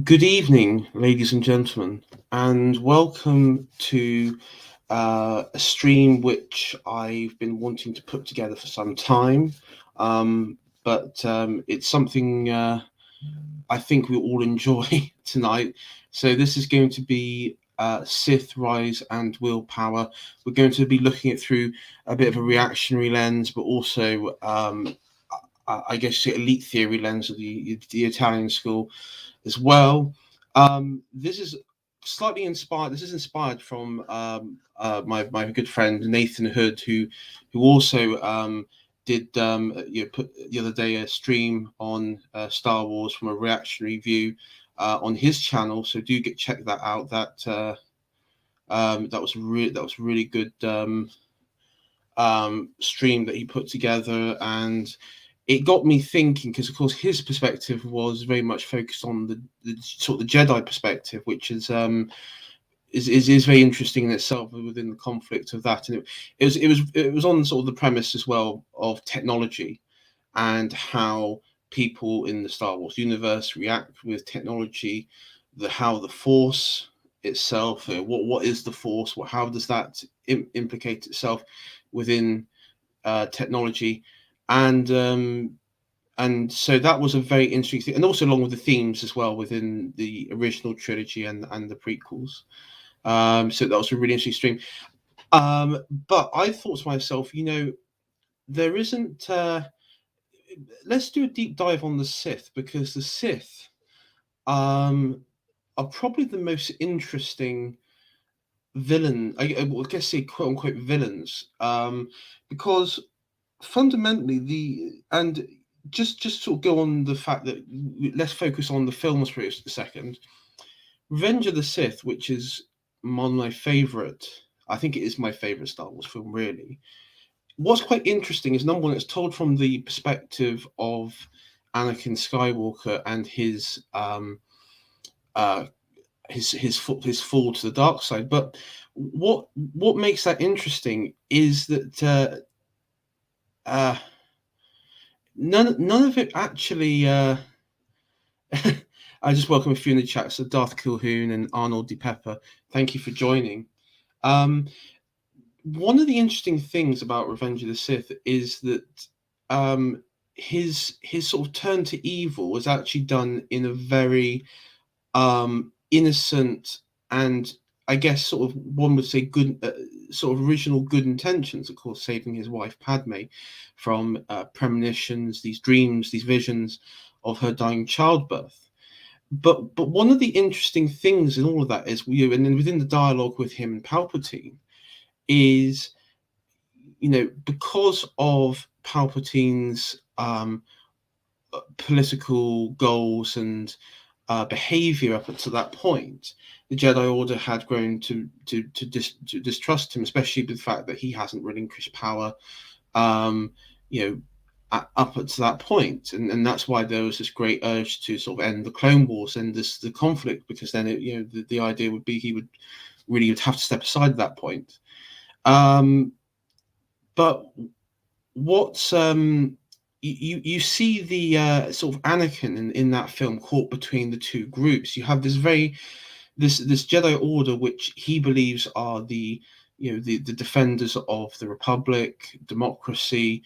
Good evening, ladies and gentlemen, and welcome to a stream which I've been wanting to put together for some time. But it's something I think we all enjoy tonight. So, this is going to be Sith Rise and Willpower. We're going to be looking at through a bit of a reactionary lens, but also, I guess, elite theory lens of the Italian school as well. This is slightly inspired. This is inspired from my good friend Nathan Hood, who also did put the other day a stream on Star Wars from a reactionary view on his channel. So do check that out. That was really good stream that he put together, and it got me thinking because, of course, his perspective was very much focused on the sort of the Jedi perspective, which is very interesting in itself within the conflict of that. And it was on sort of the premise as well of technology and how people in the Star Wars universe react with technology, how the Force itself, what is the Force, how does that implicate itself within technology, and and so that was a very interesting thing, and also along with the themes as well within the original trilogy and the prequels. So that was a really interesting stream. But I thought to myself, there isn't. Let's do a deep dive on the Sith, because the Sith um, are probably the most interesting villain. I guess say quote unquote villains, because fundamentally just sort of go on the fact that let's focus on the films for a second. Revenge of the Sith, which is one of my favorite. I think it is my favorite Star Wars film, really. What's quite interesting is, number one, it's told from the perspective of Anakin Skywalker and uh his fall to the dark side. But what makes that interesting is that uh none of it actually I just welcome a few in the chat. So Darth Kilhoun and Arnold DePepper, thank you for joining. Um, One of the interesting things about Revenge of the Sith is that um, his sort of turn to evil was actually done in a very innocent, and I guess sort of one would say good, sort of original good intentions. Of course, saving his wife Padme from premonitions, these dreams, these visions of her dying childbirth. But one of the interesting things in all of that is, and then within the dialogue with him and Palpatine, is, because of Palpatine's political goals and behavior up until that point, the Jedi Order had grown to distrust him, especially with the fact that he hasn't relinquished power, um, you know, up to that point, and that's why there was this great urge to sort of end the Clone Wars and the conflict, because then the idea would be he would have to step aside at that point. But what's you see the sort of Anakin in that film caught between the two groups. You have this Jedi Order, which he believes are the defenders of the Republic, democracy,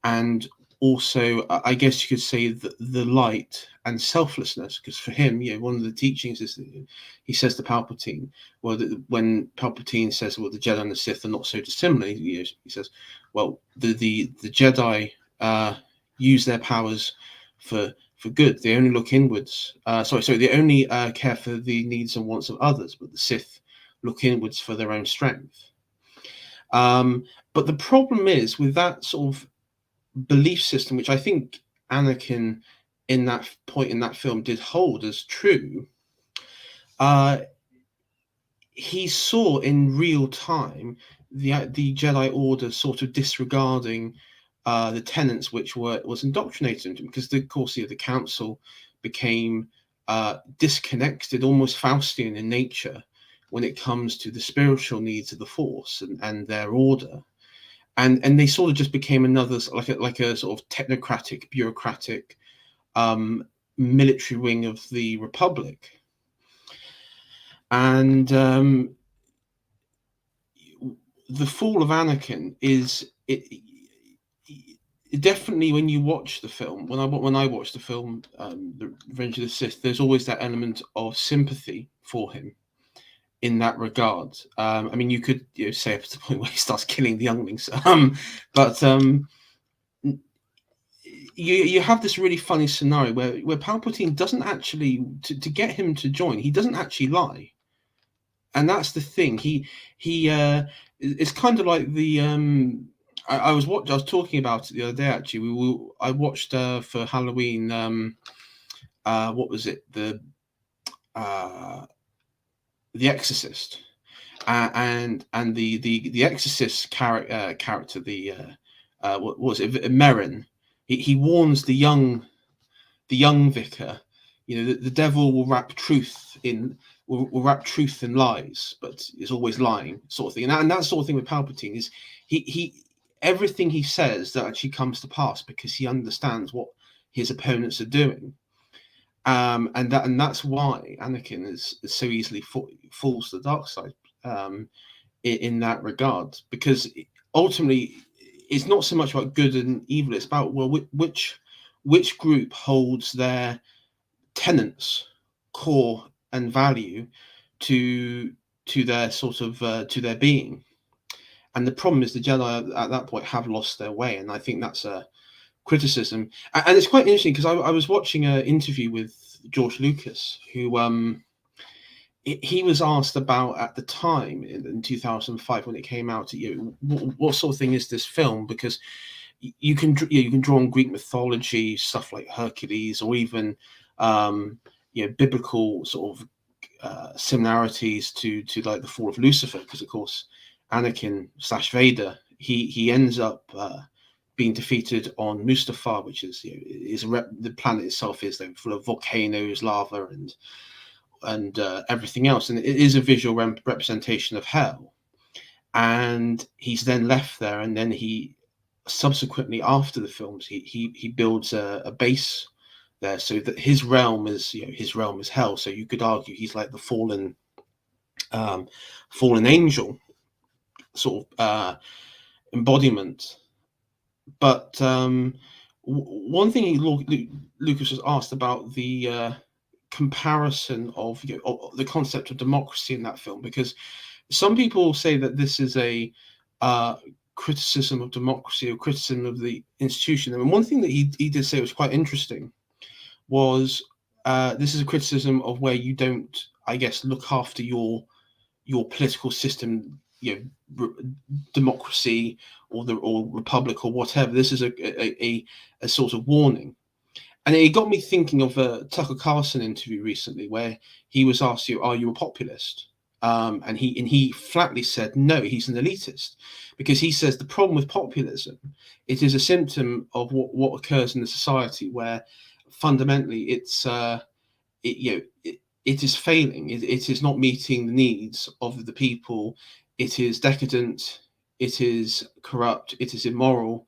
and also, I guess you could say, the light and selflessness. Because for him, one of the teachings is that he says to Palpatine, well, when Palpatine says, well, the Jedi and the Sith are not so dissimilar, he says, well, the Jedi use their powers for good. They only look inwards. Sorry, they only care for the needs and wants of others, but the Sith look inwards for their own strength. But the problem is with that sort of belief system, which I think Anakin in that point in that film did hold as true. He saw in real time the Jedi Order sort of disregarding the tenets which was indoctrinated into him, because of course the council became disconnected, almost Faustian in nature, when it comes to the spiritual needs of the Force and their order. And they sort of just became another like a sort of technocratic, bureaucratic military wing of the Republic. And the fall of Anakin is definitely, when you watch the film, when I watch the film, The Revenge of the Sith, there's always that element of sympathy for him in that regard. I mean, you could say up to the point where he starts killing the younglings, but you have this really funny scenario where Palpatine doesn't actually, to get him to join, he doesn't actually lie. And that's the thing. He it's kind of like the I was talking about it the other day, actually. I watched for Halloween, what was it, the Exorcist, and the Exorcist character, what was it, Merrin. He warns the young vicar, the devil will wrap truth in lies, but is always lying, sort of thing. And that sort of thing with Palpatine is he everything he says that actually comes to pass because he understands what his opponents are doing. And that's why Anakin is so easily falls to the dark side, in that regard, because ultimately it's not so much about good and evil. It's about, well, which group holds their tenets, core and value to their sort of to their being. And the problem is the Jedi at that point have lost their way, and I think that's a criticism. And it's quite interesting because I was watching an interview with George Lucas, who he was asked about, at the time in 2005 when it came out, what sort of thing is this film, because you can draw on Greek mythology, stuff like Hercules, or even biblical sort of similarities to like the fall of Lucifer, because of course Anakin / Vader, he ends up being defeated on Mustafar, which is the planet itself is full of volcanoes, lava, and everything else, and it is a visual representation of hell. And he's then left there, and then he subsequently, after the films, he builds a base there, so that his realm is hell. So you could argue he's like the fallen angel sort of embodiment. But one thing Lucas was asked about the comparison of the concept of democracy in that film, because some people say that this is a criticism of democracy or criticism of the institution. And one thing that he did say was quite interesting was, this is a criticism of where you don't, I guess, look after your political system, democracy or republic or whatever. This is a sort of warning. And it got me thinking of a Tucker Carlson interview recently where he was asked, are you a populist? And he flatly said no, he's an elitist, because he says the problem with populism, it is a symptom of what occurs in the society, where fundamentally it's it is failing. It is not meeting the needs of the people. It is decadent. It is corrupt. It is immoral,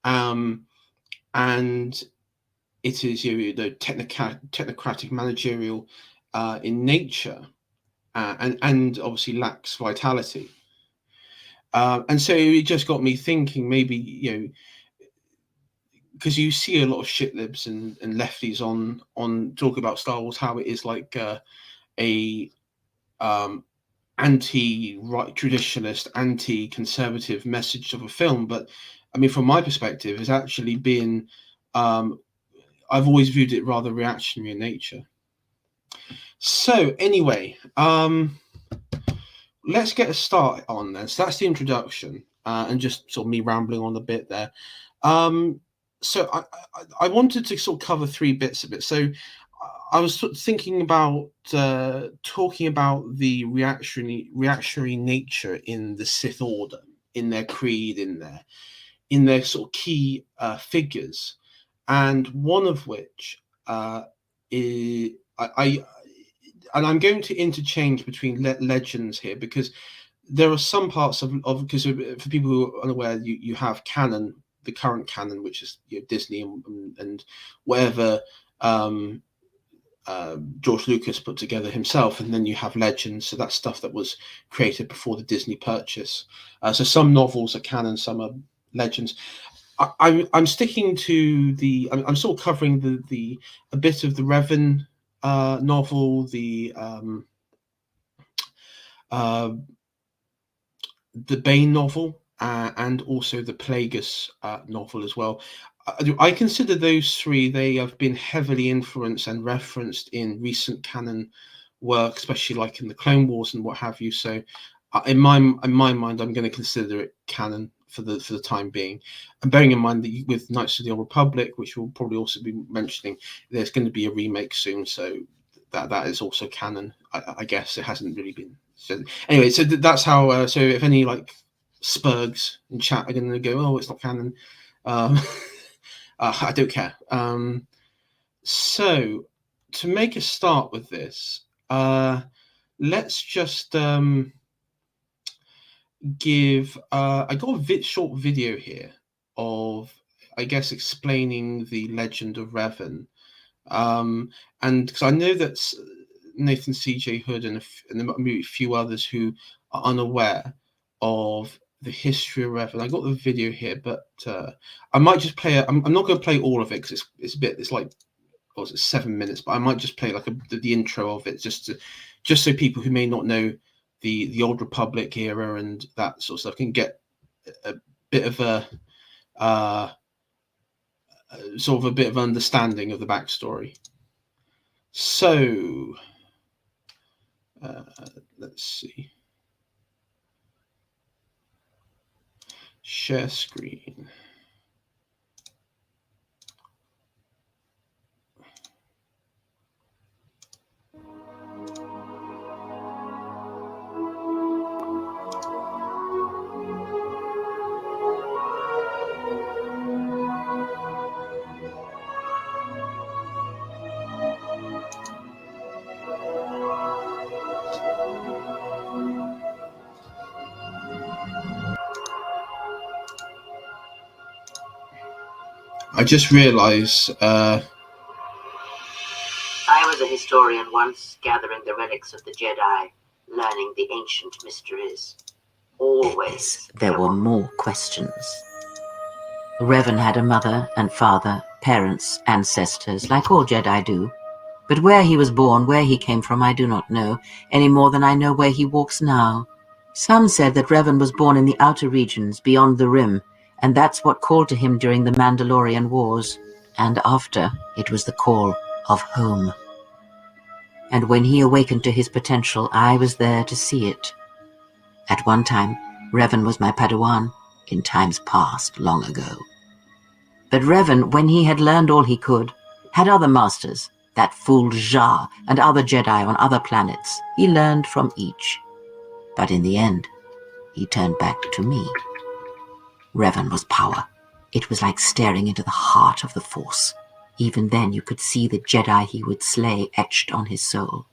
and it is technocratic, managerial in nature, and obviously lacks vitality. And so it just got me thinking, maybe because you see a lot of shitlibs and lefties on talk about Star Wars, how it is like a anti-right, traditionalist, anti-conservative message of a film. But I mean, from my perspective, it's actually been I've always viewed it rather reactionary in nature. So anyway, let's get a start on this. So that's the introduction, and just sort of me rambling on a bit there. So I wanted to sort of cover three bits of it. So I was thinking about talking about the reactionary nature in the Sith Order, in their creed, in their sort of key figures, and one of which is and I'm going to interchange between legends here, because there are some parts of because for people who are unaware, you have canon, the current canon, which is Disney and whatever George Lucas put together himself, and then you have Legends, so that's stuff that was created before the Disney purchase. So some novels are canon, some are Legends. I'm sticking to the. I'm still covering the a bit of the Revan novel, the Bane novel, and also the Plagueis novel as well. I consider those three, they have been heavily influenced and referenced in recent canon work, especially like in the Clone Wars and what have you. So in my mind, I'm going to consider it canon for the time being. And bearing in mind that with Knights of the Old Republic, which we'll probably also be mentioning, there's going to be a remake soon. So that is also canon. I guess it hasn't really been. So anyway, so that's how. So if any like spurgs in chat are going to go, oh, it's not canon. I don't care. So to make a start with this, let's just give. I got a short video here of, I guess, explaining the legend of Revan, and because I know that Nathan C.J. Hood and a few others who are unaware of the history of Revan. I got the video here, but I might just play it. I'm not going to play all of it because it's like, what was it, 7 minutes, but I might just play like the intro of it just so people who may not know the Old Republic era and that sort of stuff can get a bit of a sort of a bit of understanding of the backstory. So let's see. Share screen. I just realised. I was a historian once, gathering the relics of the Jedi, learning the ancient mysteries. Always there were more questions. Revan had a mother and father, parents, ancestors, like all Jedi do. But where he was born, where he came from, I do not know, any more than I know where he walks now. Some said that Revan was born in the outer regions, beyond the Rim, and that's what called to him during the Mandalorian Wars. And after, it was the call of home. And when he awakened to his potential, I was there to see it. At one time, Revan was my Padawan, in times past, long ago. But Revan, when he had learned all he could, had other masters, that fool Jar and other Jedi on other planets. He learned from each. But in the end, he turned back to me. Revan was power. It was like staring into the heart of the Force. Even then you could see the Jedi he would slay etched on his soul.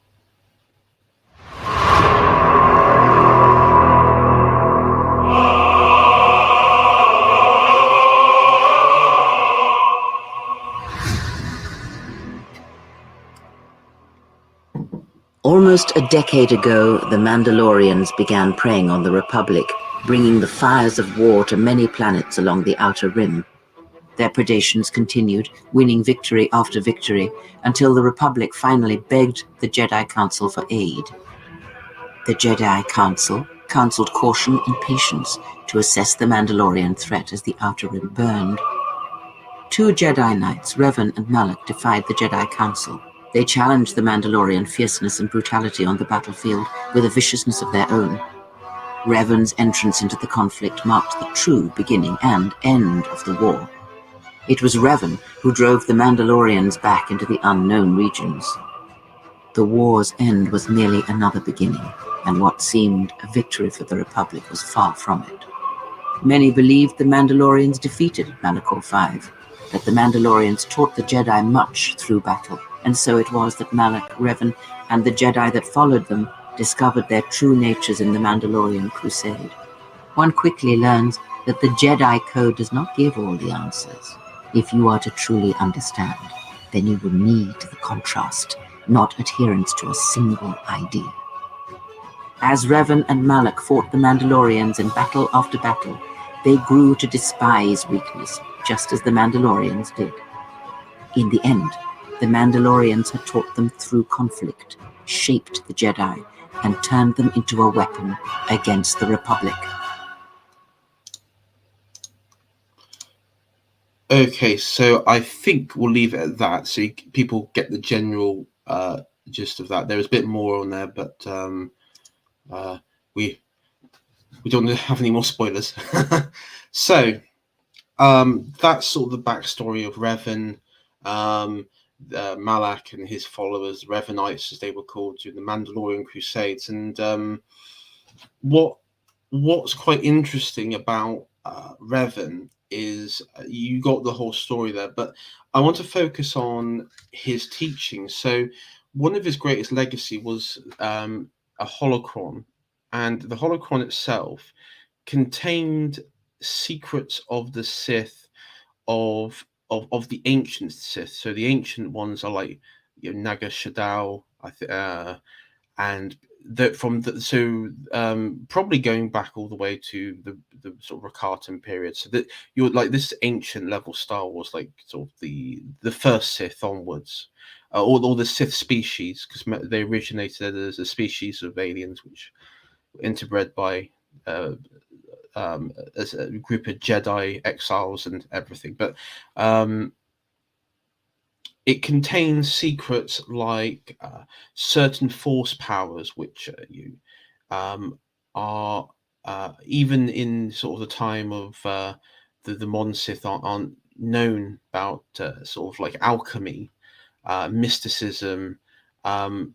Almost a decade ago, the Mandalorians began preying on the Republic, bringing the fires of war to many planets along the Outer Rim. Their predations continued, winning victory after victory, until the Republic finally begged the Jedi Council for aid. The Jedi Council counseled caution and patience to assess the Mandalorian threat as the Outer Rim burned. Two Jedi Knights, Revan and Malak, defied the Jedi Council. They challenged the Mandalorian fierceness and brutality on the battlefield with a viciousness of their own. Revan's entrance into the conflict marked the true beginning and end of the war. It was Revan who drove the Mandalorians back into the unknown regions. The war's end was merely another beginning, and what seemed a victory for the Republic was far from it. Many believed the Mandalorians defeated Malachor V, that the Mandalorians taught the Jedi much through battle, and so it was that Malak, Revan, and the Jedi that followed them discovered their true natures in the Mandalorian Crusade. One quickly learns that the Jedi Code does not give all the answers. If you are to truly understand, then you will need the contrast, not adherence to a single idea. As Revan and Malak fought the Mandalorians in battle after battle, they grew to despise weakness, just as the Mandalorians did. In the end, the Mandalorians had taught them through conflict, shaped the Jedi, and turned them into a weapon against the Republic. Okay, so I think we'll leave it at that, so people get the general gist of that. There is a bit more on there, but we don't have any more spoilers. So that's sort of the backstory of Revan, Malak and his followers, Revanites as they were called, during the Mandalorian Crusades. And what's quite interesting about Revan is you got the whole story there, but I want to focus on his teaching. So one of his greatest legacy was a holocron, and the holocron itself contained secrets of the Sith, of the ancient Sith. So the ancient ones are like, Naga Shadow, and probably going back all the way to the sort of Rakatan period. So that you're like this ancient level Star Wars, like sort of the first Sith onwards, or the Sith species, because they originated as a species of aliens which were interbred by as a group of Jedi exiles and everything. But it contains secrets like certain force powers, which are even in sort of the time of the modern Sith aren't known about, sort of like alchemy, mysticism,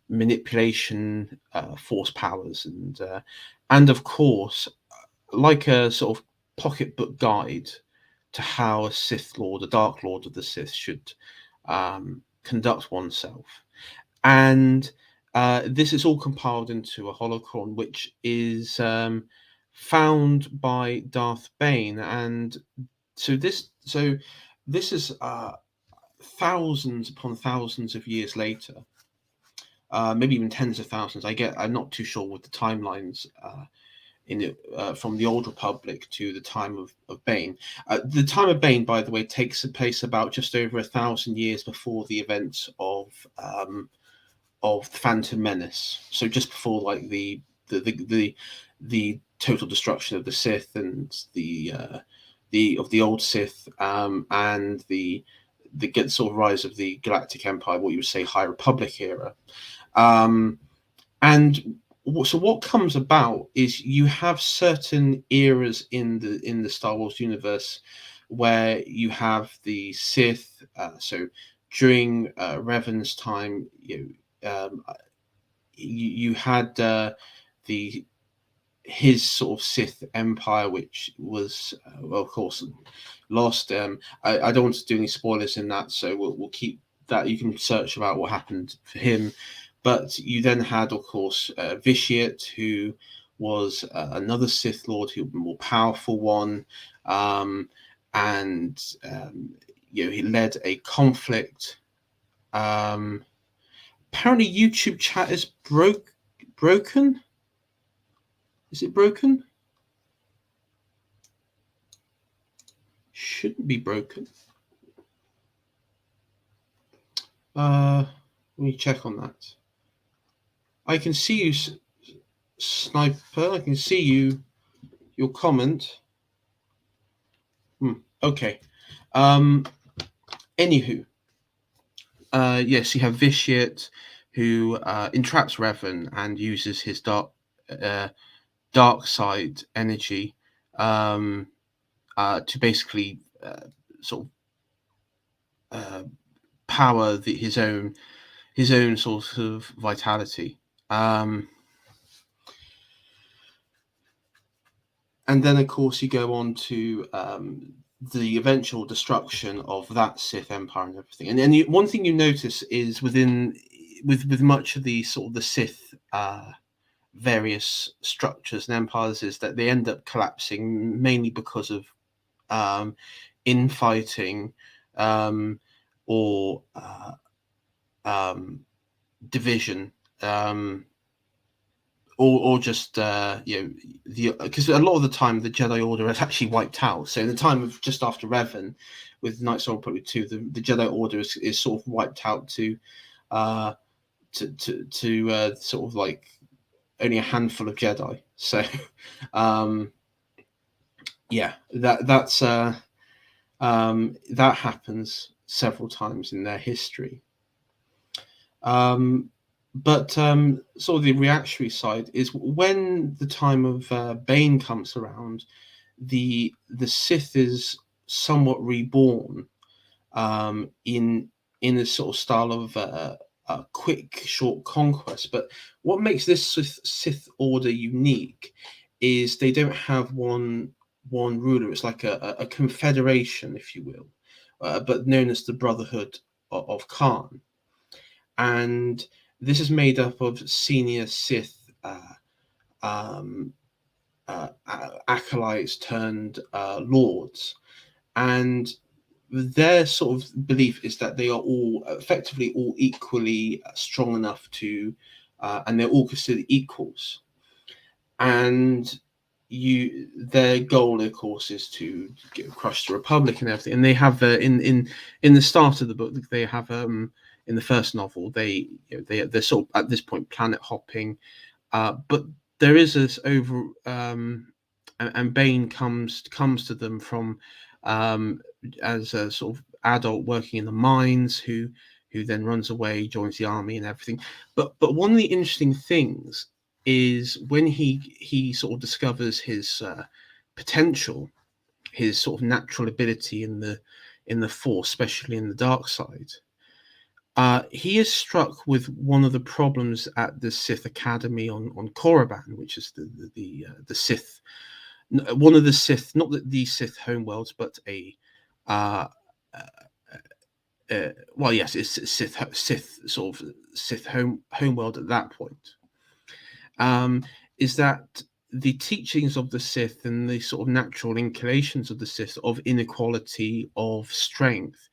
manipulation, force powers, and of course, like a sort of pocketbook guide to how a Sith Lord, a Dark Lord of the Sith, should conduct oneself. And this is all compiled into a holocron, which is found by Darth Bane. And so this is thousands upon thousands of years later, maybe even tens of thousands. I'm not too sure with the timelines from the Old Republic to the time of Bane. The time of Bane, by the way, takes place about just over 1,000 years before the events of Phantom Menace. So just before like the total destruction of the Sith and the old Sith, and the sort of rise of the Galactic Empire, what you would say High Republic era. And so what comes about is you have certain eras in the Star Wars universe where you have the Sith. So during Revan's time, you had his sort of Sith Empire, which was well, of course, lost. I don't want to do any spoilers in that, so we'll keep that. You can search about what happened for him. But you then had, of course, Vitiate, who was another Sith Lord, who was a more powerful one, and he led a conflict. Apparently, YouTube chat is broken. Is it broken? Shouldn't be broken. Let me check on that. I can see you, Sniper. I can see you. Your comment. Okay. Anywho, yes, you have Vitiate, who entraps Revan and uses his dark side energy to basically sort of power his own sort of vitality. And then, of course, you go on to the eventual destruction of that Sith Empire and everything. And then one thing you notice is with much of the sort of the Sith various structures and empires is that they end up collapsing mainly because of infighting, or division, or just because a lot of the time the Jedi Order is actually wiped out. So in the time of just after Revan, with Knights of Old Republic 2, the Jedi Order is sort of wiped out to sort of like only a handful of Jedi. So that happens several times in their history. But sort of the reactionary side is when the time of Bane comes around, the Sith is somewhat reborn in a sort of style of a quick, short conquest. But what makes this Sith Order unique is they don't have one ruler. It's like a confederation, if you will, but known as the Brotherhood of Khan. And this is made up of senior Sith acolytes turned lords, and their sort of belief is that they are all effectively all equally strong enough to, and they're all considered equals. And their goal, of course, is to crush the Republic and everything. And they have in the start of the book, they have in the first novel, they're sort of at this point planet hopping, but there is this over and Bane comes to them from as a sort of adult working in the mines, who then runs away, joins the army and everything. But one of the interesting things is when he sort of discovers his potential, his sort of natural ability in the Force, especially in the dark side. He is struck with one of the problems at the Sith Academy on Korriban, which is the Sith, one of the Sith, not the Sith homeworlds, but well, yes, it's Sith sort of Sith homeworld at that point. Is that the teachings of the Sith and the sort of natural inclinations of the Sith of inequality of strength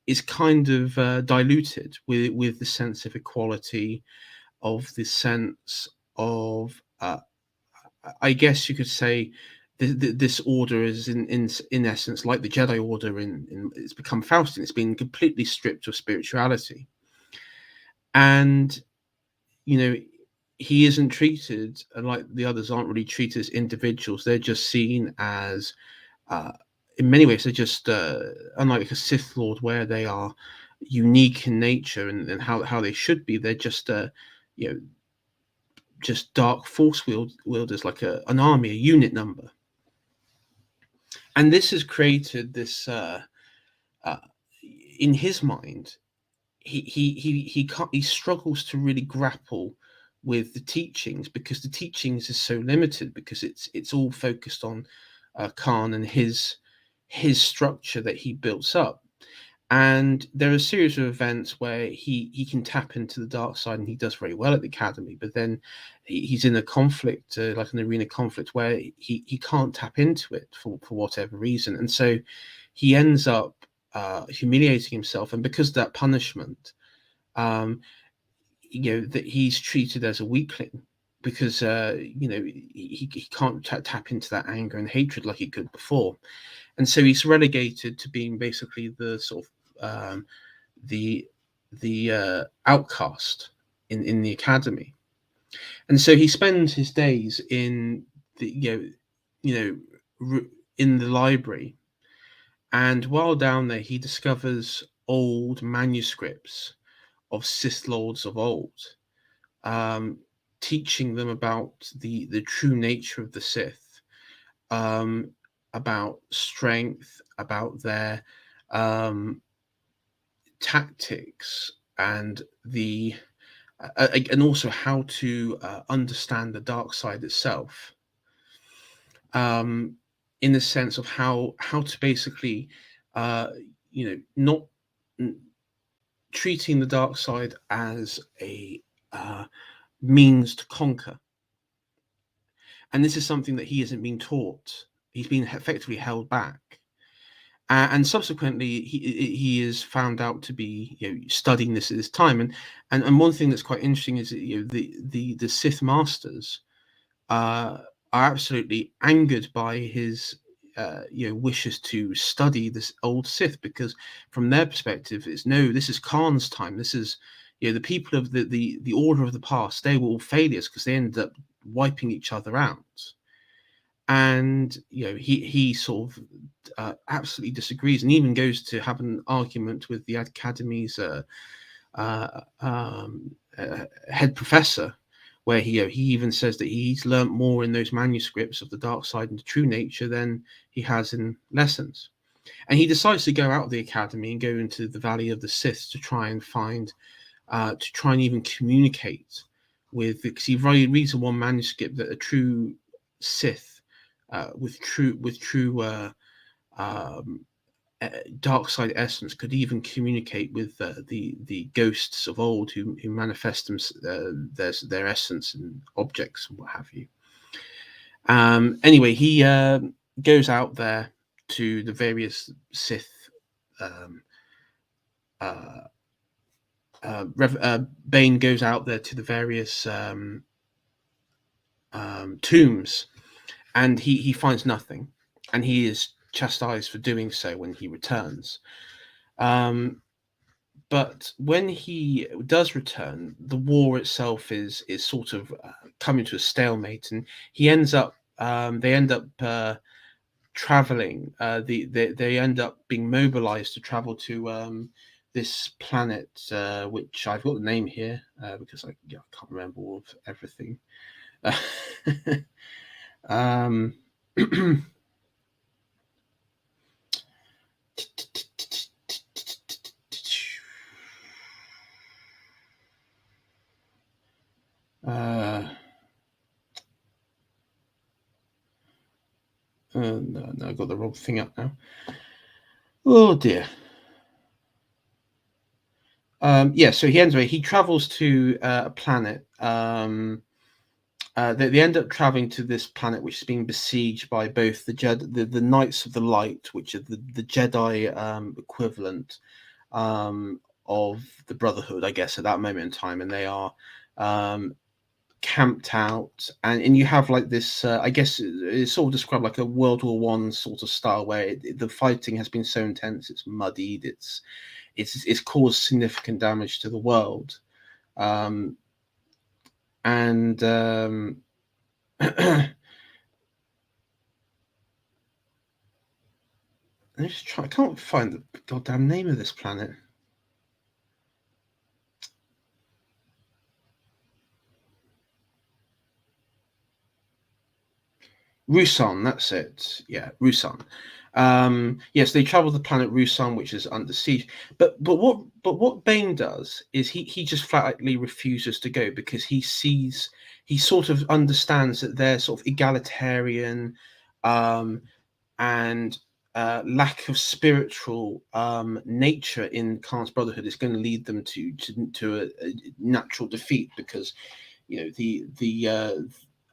is kind of diluted with the sense of equality, of the sense of I guess you could say this order is in essence like the Jedi Order. It's become Faustian. It's been completely stripped of spirituality, and he isn't treated, and like the others aren't really treated as individuals. They're just seen as in many ways, they're just unlike a Sith Lord, where they are unique in nature and how they should be. They're just just dark Force wielders, like an army, a unit number. And this has created this in his mind. He struggles to really grapple with the teachings, because the teachings is so limited, because it's all focused on Khan and his structure that he builds up. And there are a series of events where he can tap into the dark side, and he does very well at the academy. But then he's in a conflict, like an arena conflict, where he can't tap into it for whatever reason. And so he ends up humiliating himself. And because of that punishment, that he's treated as a weakling, because he can't tap into that anger and hatred like he could before. And so he's relegated to being basically the sort of the outcast in the academy. And so he spends his days in the in the library, and while down there he discovers old manuscripts of Sith Lords of old, teaching them about the true nature of the Sith, about strength, about their tactics, and and also how to understand the dark side itself, in the sense of how to basically not treating the dark side as a means to conquer. And this is something that he hasn't been taught. He's been effectively held back. And subsequently he is found out to be, studying this at this time. And one thing that's quite interesting is that, the Sith masters are absolutely angered by his wishes to study this old Sith, because from their perspective it's, no, this is Khan's time, this is, the people of the order of the past, they were all failures because they ended up wiping each other out. And he sort of absolutely disagrees, and even goes to have an argument with the Academy's head professor, where he even says that he's learnt more in those manuscripts of the dark side and the true nature than he has in lessons. And he decides to go out of the academy and go into the Valley of the Sith to try and find, to try and even communicate with, because he reads in one manuscript that a true Sith, with true dark side essence, could even communicate with the ghosts of old who manifest their essence in objects and what have you. Anyway, he goes out there to the various Sith. Bane goes out there to the various tombs, and he finds nothing, and he is chastised for doing so when he returns. But when he does return, the war itself is sort of coming to a stalemate, and he ends up they end up traveling. They end up being mobilized to travel to this planet, which I've got the name here because I can't remember all of everything. No, I got the wrong thing up now. Oh dear. So he travels to a planet. They end up traveling to this planet, which is being besieged by both the Knights of the Light, which are the Jedi equivalent of the Brotherhood, I guess, at that moment in time, and they are camped out, and you have like this. I guess it's sort of described like a World War One sort of style, where the fighting has been so intense, it's muddied, it's caused significant damage to the world. And let's just try. I can't find the goddamn name of this planet. Rusan, that's it. Yeah, Rusan. Yes, they travel the planet Rusan, which is under siege. But what Bane does is he just flatly refuses to go, because he sort of understands that their sort of egalitarian and lack of spiritual nature in Khan's Brotherhood is going to lead them to a natural defeat, because the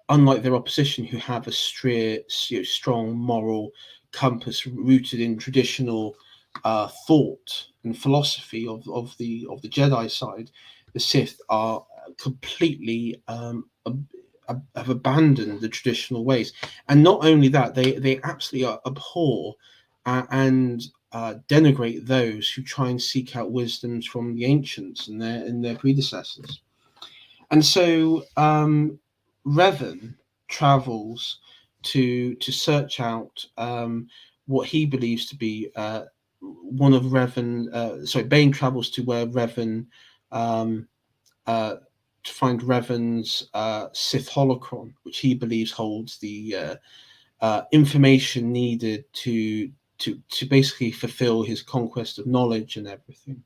unlike their opposition, who have a strong moral compass rooted in traditional thought and philosophy of the Jedi side, the Sith are completely have abandoned the traditional ways. And not only that, they absolutely abhor and denigrate those who try and seek out wisdoms from the ancients and their predecessors. And so Revan travels to search out what he believes to be one of Revan. Bane travels to where Revan to find Revan's Sith holocron, which he believes holds the information needed to basically fulfill his conquest of knowledge and everything.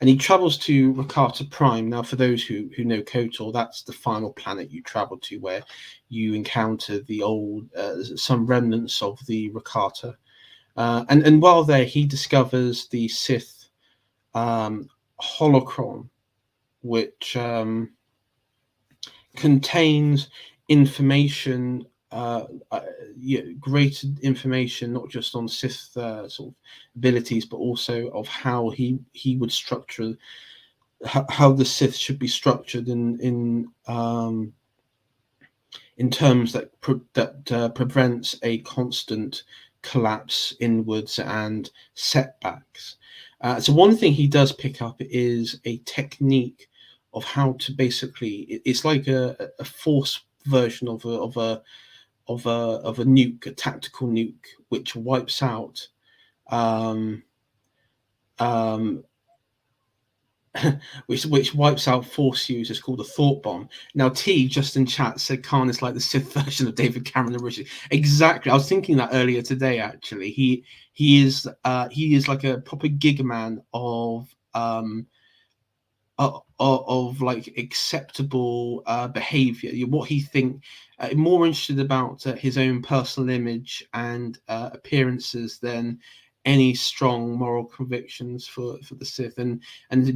And he travels to Rakata Prime. Now, for those who know KOTOR, that's the final planet you travel to, where you encounter the old, some remnants of the Rakata. And while there, he discovers the Sith holocron, which contains information greater information, not just on Sith sort of abilities, but also of how he would structure how the Sith should be structured in terms that prevents a constant collapse inwards and setbacks. So one thing he does pick up is a technique of how to basically, it's like a force version of a nuke, a tactical nuke, which wipes out um, um, which wipes out force users, called a thought bomb. Now, T just in chat said Khan is like the Sith version of David Cameron originally. Exactly, I was thinking that earlier today. Actually, he is like a proper gig man of like acceptable behavior. What he think more interested about his own personal image and appearances than any strong moral convictions for the Sith, and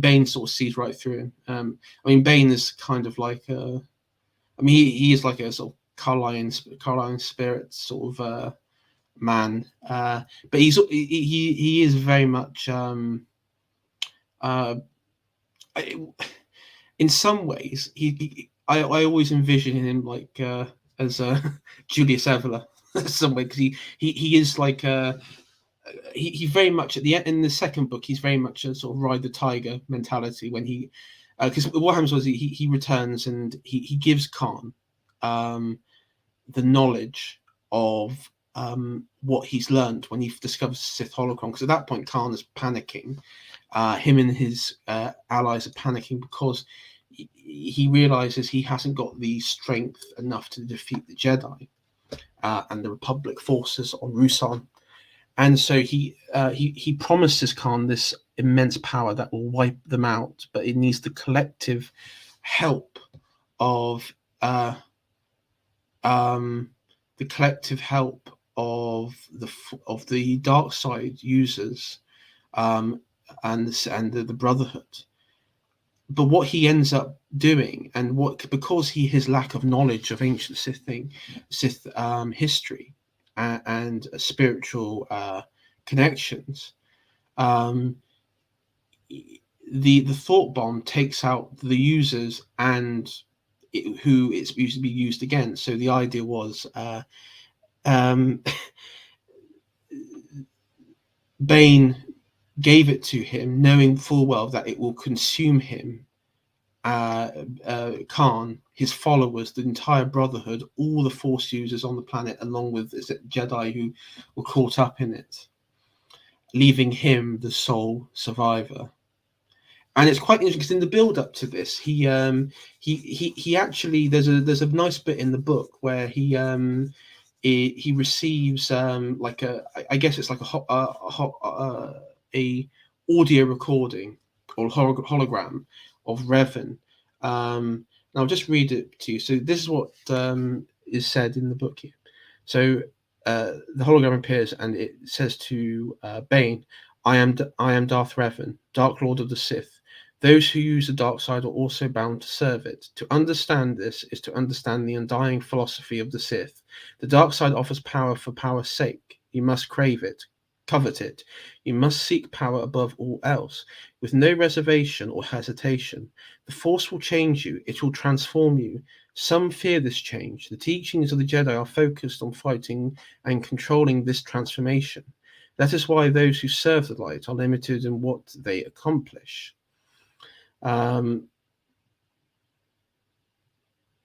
Bane sort of sees right through him. I mean, Bane is kind of like he is like a sort of Carline spirit sort of man, but he is very much in some ways I always envision him like as Julius Evola some way, because he is like he very much at the end in the second book, he's very much a sort of ride the tiger mentality when he because what happens was he returns and he gives Khan the knowledge of what he's learned when he discovers Sith holocron, because at that point Khan is panicking. Him and his allies are panicking because he realizes he hasn't got the strength enough to defeat the Jedi and the Republic forces on Ruusan. And so he promises Khan this immense power that will wipe them out, but it needs the collective help of the dark side users and the Brotherhood. But what he ends up doing, and because his lack of knowledge of ancient Sith history and spiritual connections, the thought bomb takes out the users and who it's used to be used against. So the idea was Bane gave it to him, knowing full well that it will consume him, Khan, his followers, the entire Brotherhood, all the Force users on the planet, along with Jedi who were caught up in it, leaving him the sole survivor. And it's quite interesting because in the build up to this, he actually there's a nice bit in the book where he receives like I guess it's like a audio recording or hologram of Revan. And I'll just read it to you. So this is what is said in the book here. So the hologram appears and it says to Bane, I am Darth Revan, Dark Lord of the Sith. Those who use the dark side are also bound to serve it. To understand this is to understand the undying philosophy of the Sith. The dark side offers power for power's sake. You must crave it, covet it. You must seek power above all else, with no reservation or hesitation. The Force will change you. It will transform you. Some fear this change. The teachings of the Jedi are focused on fighting and controlling this transformation. That is why those who serve the light are limited in what they accomplish. And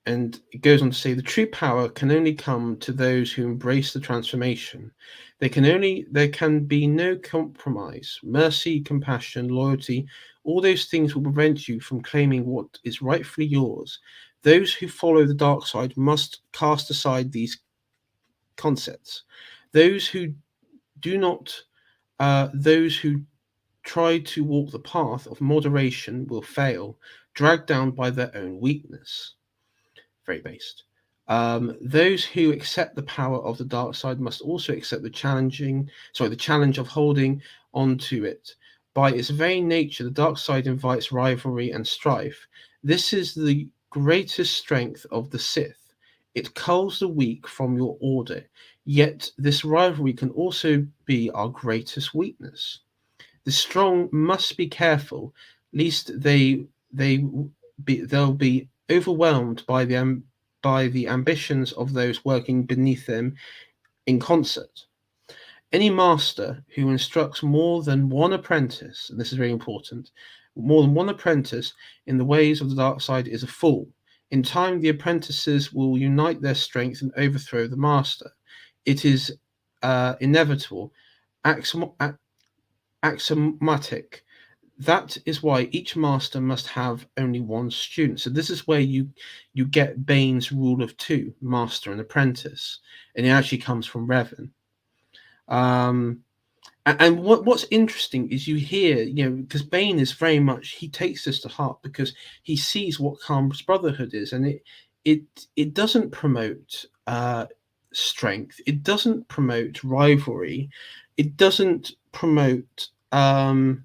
it goes on to say the true power can only come to those who embrace the transformation. There can be no compromise. Mercy, compassion, loyalty, all those things will prevent you from claiming what is rightfully yours. Those who follow the dark side must cast aside these concepts. Those who try to walk the path of moderation will fail, dragged down by their own weakness. Very based. Those who accept the power of the dark side must also accept the challenge of holding on to it. By its very nature, the dark side invites rivalry and strife. This is the greatest strength of the Sith. It culls the weak from your order. Yet this rivalry can also be our greatest weakness. The strong must be careful, lest they'll be overwhelmed by the ambitions of those working beneath them in concert. Any master who instructs more than one apprentice, and this is very important, more than one apprentice in the ways of the dark side is a fool. In time, the apprentices will unite their strength and overthrow the master. It is inevitable, axiomatic. That is why each master must have only one student. So this is where you get Bain's rule of two, master and apprentice, and it actually comes from Revan. And what's interesting is you hear, because Bane is very much, he takes this to heart because he sees what Khan's brotherhood is, and it doesn't promote strength, it doesn't promote rivalry, it doesn't promote the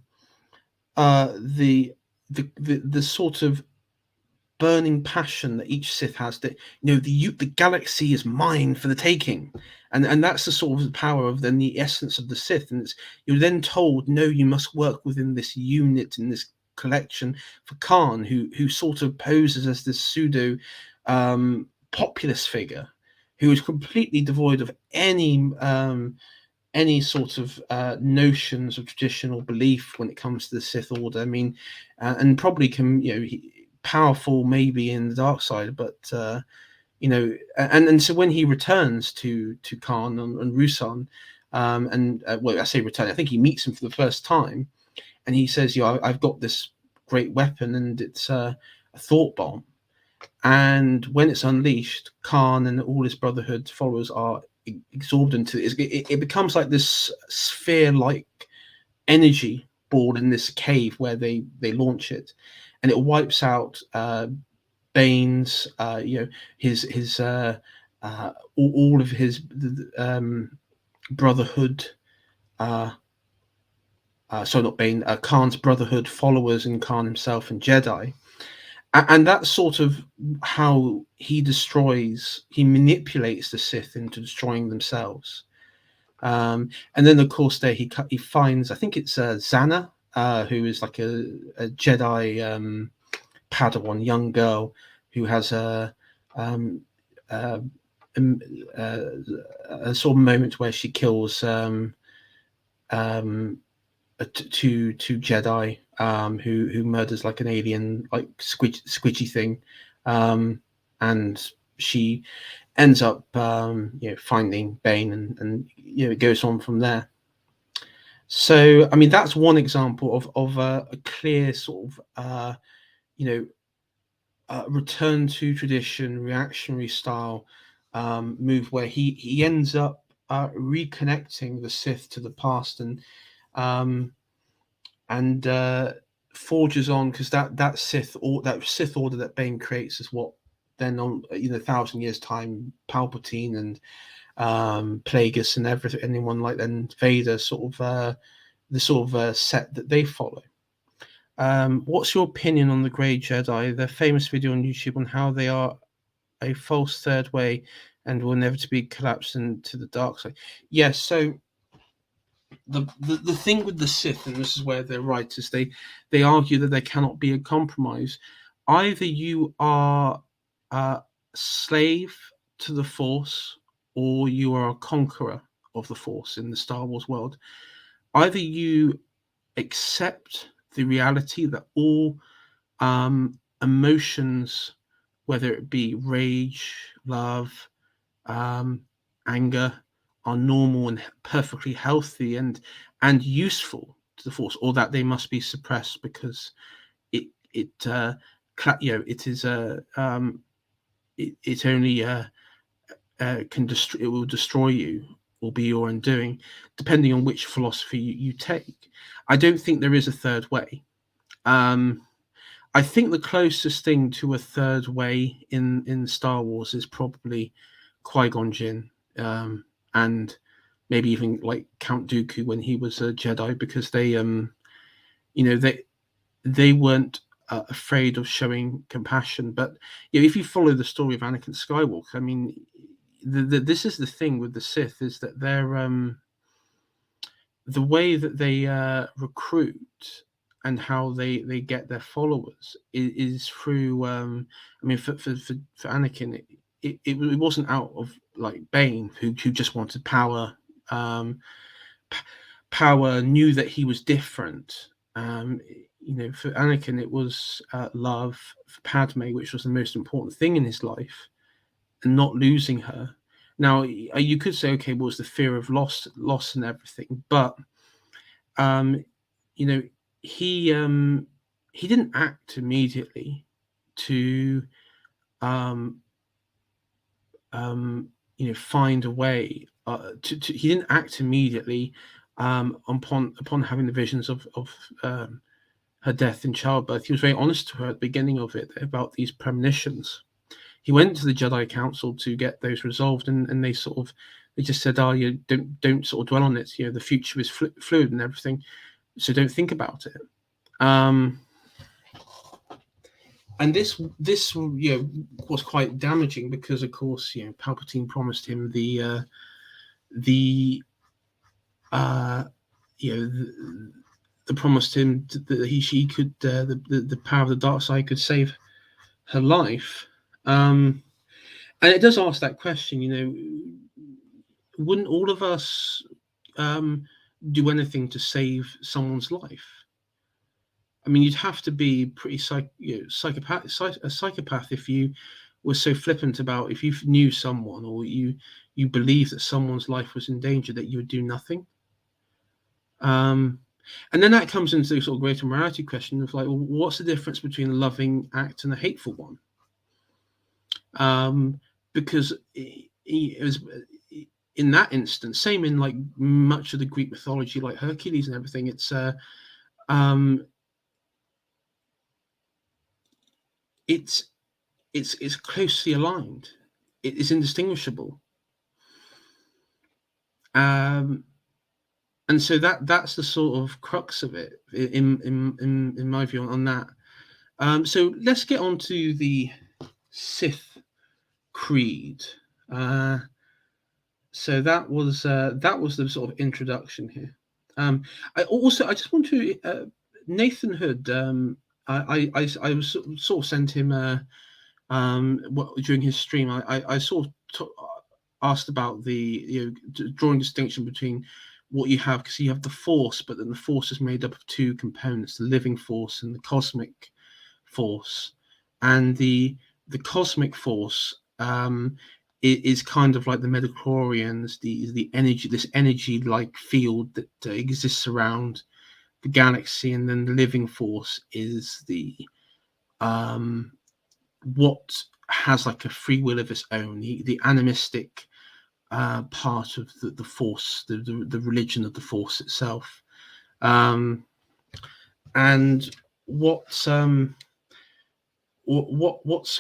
sort of burning passion that each Sith has, that the galaxy is mine for the taking, and that's the sort of power of then the essence of the Sith. And you're then told, no, you must work within this unit in this collection for Khan, who sort of poses as this pseudo populist figure who is completely devoid of any sort of notions of traditional belief when it comes to the Sith Order. I mean, and probably can powerful maybe in the dark side, but and so when he returns to Khan and Ruusan, well, I say return, I think he meets him for the first time, and he says, I've got this great weapon, and it's a thought bomb, and when it's unleashed, Khan and all his brotherhood followers are absorbed into it. It becomes like this sphere-like energy ball in this cave where they launch it, and it wipes out Bane's, his all of his brotherhood. Sorry, not Bane. Khan's brotherhood followers, and Khan himself, and Jedi, and that's sort of how he manipulates the Sith into destroying themselves. And then, of course, there he finds, I think it's Zana, who is like a Jedi Padawan, young girl who has a sort of moment where she kills two Jedi, who murders like an alien, like squidgy thing, and she ends up finding Bane, and it goes on from there. So I mean, that's one example of a clear sort of return to tradition, reactionary style move, where he ends up reconnecting the Sith to the past, and forges on, because that Sith order that Bane creates is what then, on 1,000 years time, Palpatine and Plagueis and anyone like then Vader sort of the set that they follow. What's your opinion on the Grey Jedi? Their famous video on YouTube on how they are a false third way and will inevitably collapse into the dark side. Yes, so the thing with the Sith, and this is where they're right, is they argue that there cannot be a compromise. Either you are a slave to the Force, or you are a conqueror of the Force in the Star Wars world. Either you accept the reality that all emotions, whether it be rage, love, anger, are normal and perfectly healthy and useful to the Force, or that they must be suppressed because it is it only it will destroy you or be your undoing, depending on which philosophy you take. I don't think there is a third way. I think the closest thing to a third way in Star Wars is probably Qui-Gon Jinn, and maybe even like Count Dooku when he was a Jedi, because they weren't afraid of showing compassion. But if you follow the story of Anakin Skywalker, I mean, this is the thing with the Sith, is that they're the way that they recruit and how they get their followers is through. I mean, for Anakin, it wasn't out of like Bane, who just wanted power. Power, knew that he was different. For Anakin, it was love for Padme, which was the most important thing in his life, and not losing her. Now, you could say, okay, well, it's the fear of loss and everything, but he didn't act immediately to find a way. He didn't act immediately upon having the visions of her death in childbirth. He was very honest to her at the beginning of it about these premonitions. He went to the Jedi Council to get those resolved, and they just said, "Oh, you don't sort of dwell on it. The future is fluid and everything, so don't think about it." And this was quite damaging because, of course, Palpatine promised him the promised him that she could the power of the dark side could save her life. And it does ask that question, wouldn't all of us do anything to save someone's life? I mean, you'd have to be pretty a psychopath if you were so flippant about, if you knew someone or you believed that someone's life was in danger, that you would do nothing. And then that comes into the sort of greater morality question of like, well, what's the difference between a loving act and a hateful one? Because it was in that instance, same in like much of the Greek mythology, like Hercules and everything. It's closely aligned. It is indistinguishable. And so that's the sort of crux of it in my view on that. So let's get on to the Sith creed. So that was the sort of introduction here. I just want to Nathan Hood. I was sort of sent him during his stream. I sort of asked about the drawing distinction between what you have, because you have the Force, but then the Force is made up of two components: the living Force and the cosmic Force. And the cosmic Force is kind of like the midichlorians, the energy, this energy like field that exists around the galaxy, and then the living Force is the what has like a free will of its own, the animistic part of the Force, the religion of the Force itself. And what's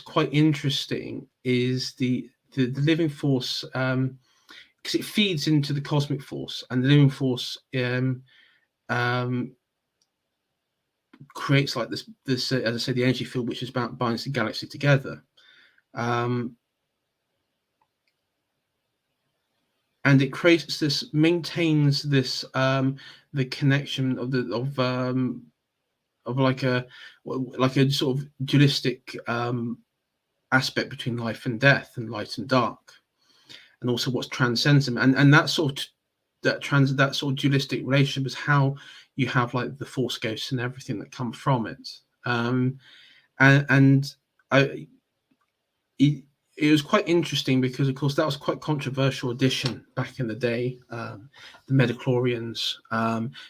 quite interesting is the living Force, because it feeds into the cosmic Force, and the living Force creates like this as I say, the energy field which is binds the galaxy together. And it maintains this the connection of like a sort of dualistic aspect between life and death, and light and dark, and also what transcends them, and that sort of dualistic relationship is how you have like the Force ghosts and everything that come from it. It was quite interesting because, of course, that was quite a controversial addition back in the day, the midichlorians,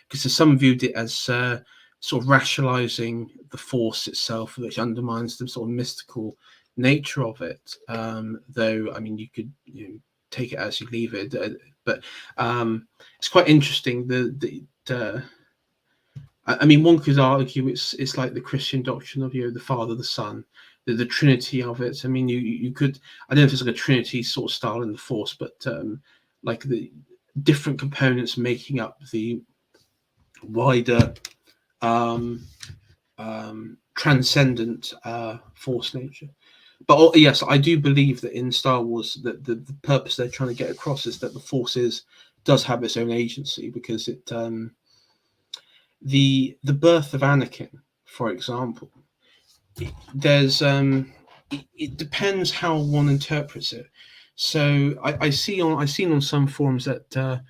because some viewed it as sort of rationalizing the Force itself, which undermines the sort of mystical nature of it. Though, I mean, you could take it as you leave it, but it's quite interesting. I mean, one could argue it's like the Christian doctrine of the Father, the Son, the Trinity of it. I mean, you could, I don't know if it's like a Trinity sort of style in the Force, but like the different components making up the wider transcendent force nature. But yes, I do believe that in Star Wars, that the purpose they're trying to get across is that the Force does have its own agency, because it the birth of Anakin, for example, there's it depends how one interprets it. So I see on some forums that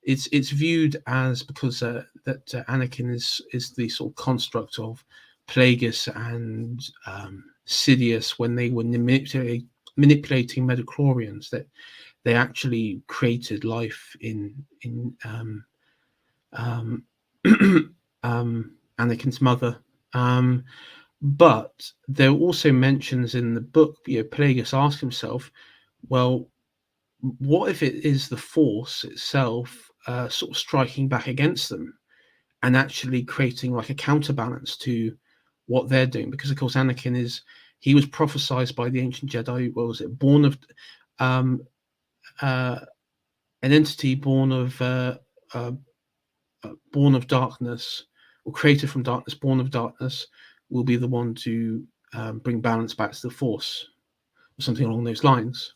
it's viewed as, because that Anakin is the sort of construct of Plagueis and Sidious when they were manipulating midichlorians, that they actually created life in Anakin's mother. But there are also mentions in the book, Plagueis asks himself, well, what if it is the Force itself sort of striking back against them and actually creating like a counterbalance to what they're doing? Because of course Anakin he was prophesied by the ancient Jedi, what was it, born of an entity born of darkness, or created from darkness, born of darkness, will be the one to bring balance back to the Force, or something along those lines.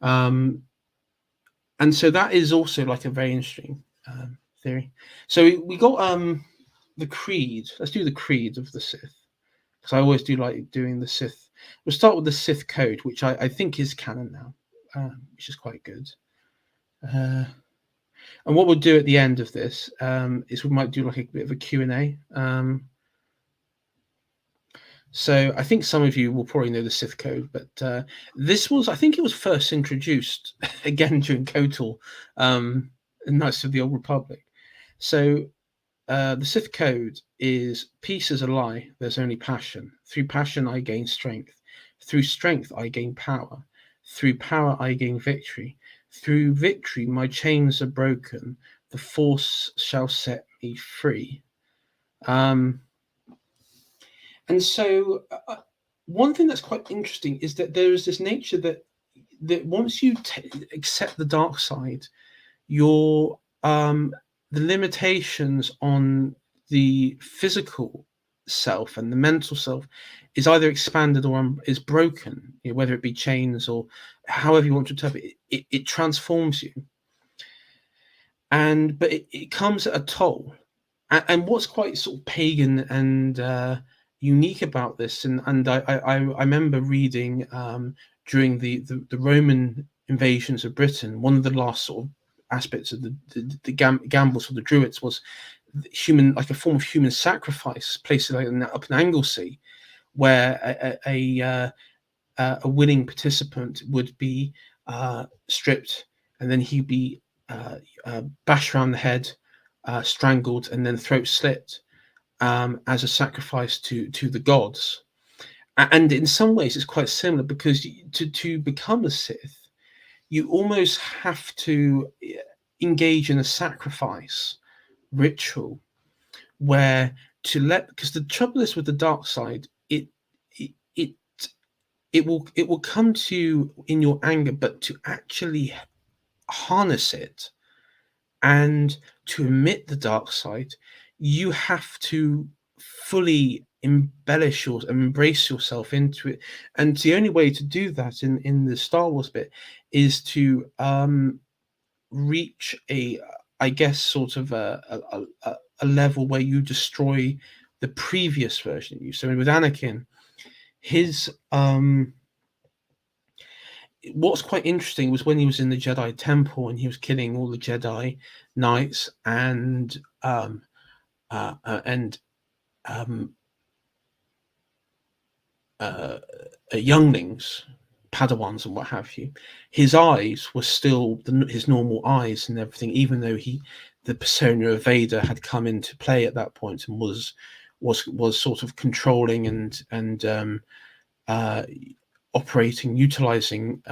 And so that is also like a very interesting theory. So we got the creed. Let's do the creed of the Sith, because I always do like doing the Sith. We'll start with the Sith code, which I think is canon now, which is quite good. And what we'll do at the end of this is we might do like a bit of a Q&A. So I think some of you will probably know the Sith code, but this was, I think it was first introduced again during KOTOR, Knights of the Old Republic. So the Sith code is: peace is a lie, there's only passion. Through passion I gain strength. Through strength I gain power. Through power I gain victory. Through victory my chains are broken. The Force shall set me free. And so one thing that's quite interesting is that there is this nature that once you accept the dark side, your the limitations on the physical self and the mental self is either expanded or is broken, whether it be chains or however you want to interpret it. It transforms you, but it comes at a toll. And what's quite sort of pagan and unique about this, and I remember reading during the Roman invasions of Britain, one of the last sort of aspects of the gambles for the Druids was human, like a form of human sacrifice, places like up in Anglesey, where a willing participant would be stripped, and then he'd be bashed around the head, strangled, and then throat slit, as a sacrifice to the gods. And in some ways it's quite similar, because to become a Sith, you almost have to engage in a sacrifice ritual, where because the trouble is with the dark side, it will come to you in your anger, but to actually harness it and to emit the dark side, you have to fully embellish and embrace yourself into it. And the only way to do that in the Star Wars bit is to reach I guess sort of a level where you destroy the previous version of you. So with Anakin, his what's quite interesting was when he was in the Jedi Temple and he was killing all the Jedi Knights and younglings, Padawans and what have you. His eyes were still his normal eyes and everything, even though the persona of Vader had come into play at that point and was sort of controlling and operating, utilizing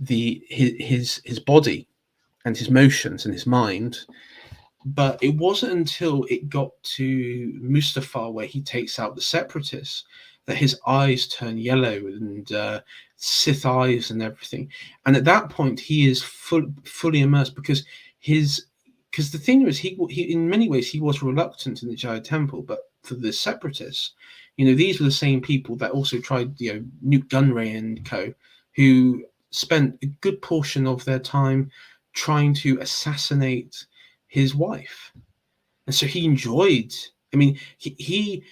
his body and his motions and his mind. But it wasn't until it got to Mustafar, where he takes out the Separatists, that his eyes turn yellow and Sith eyes and everything. And at that point, he is fully immersed, because the thing is, he in many ways he was reluctant in the Jedi Temple, but the separatists. These were the same people that also tried, Newt Gunray and co, who spent a good portion of their time trying to assassinate his wife. And so he enjoyed. I mean, he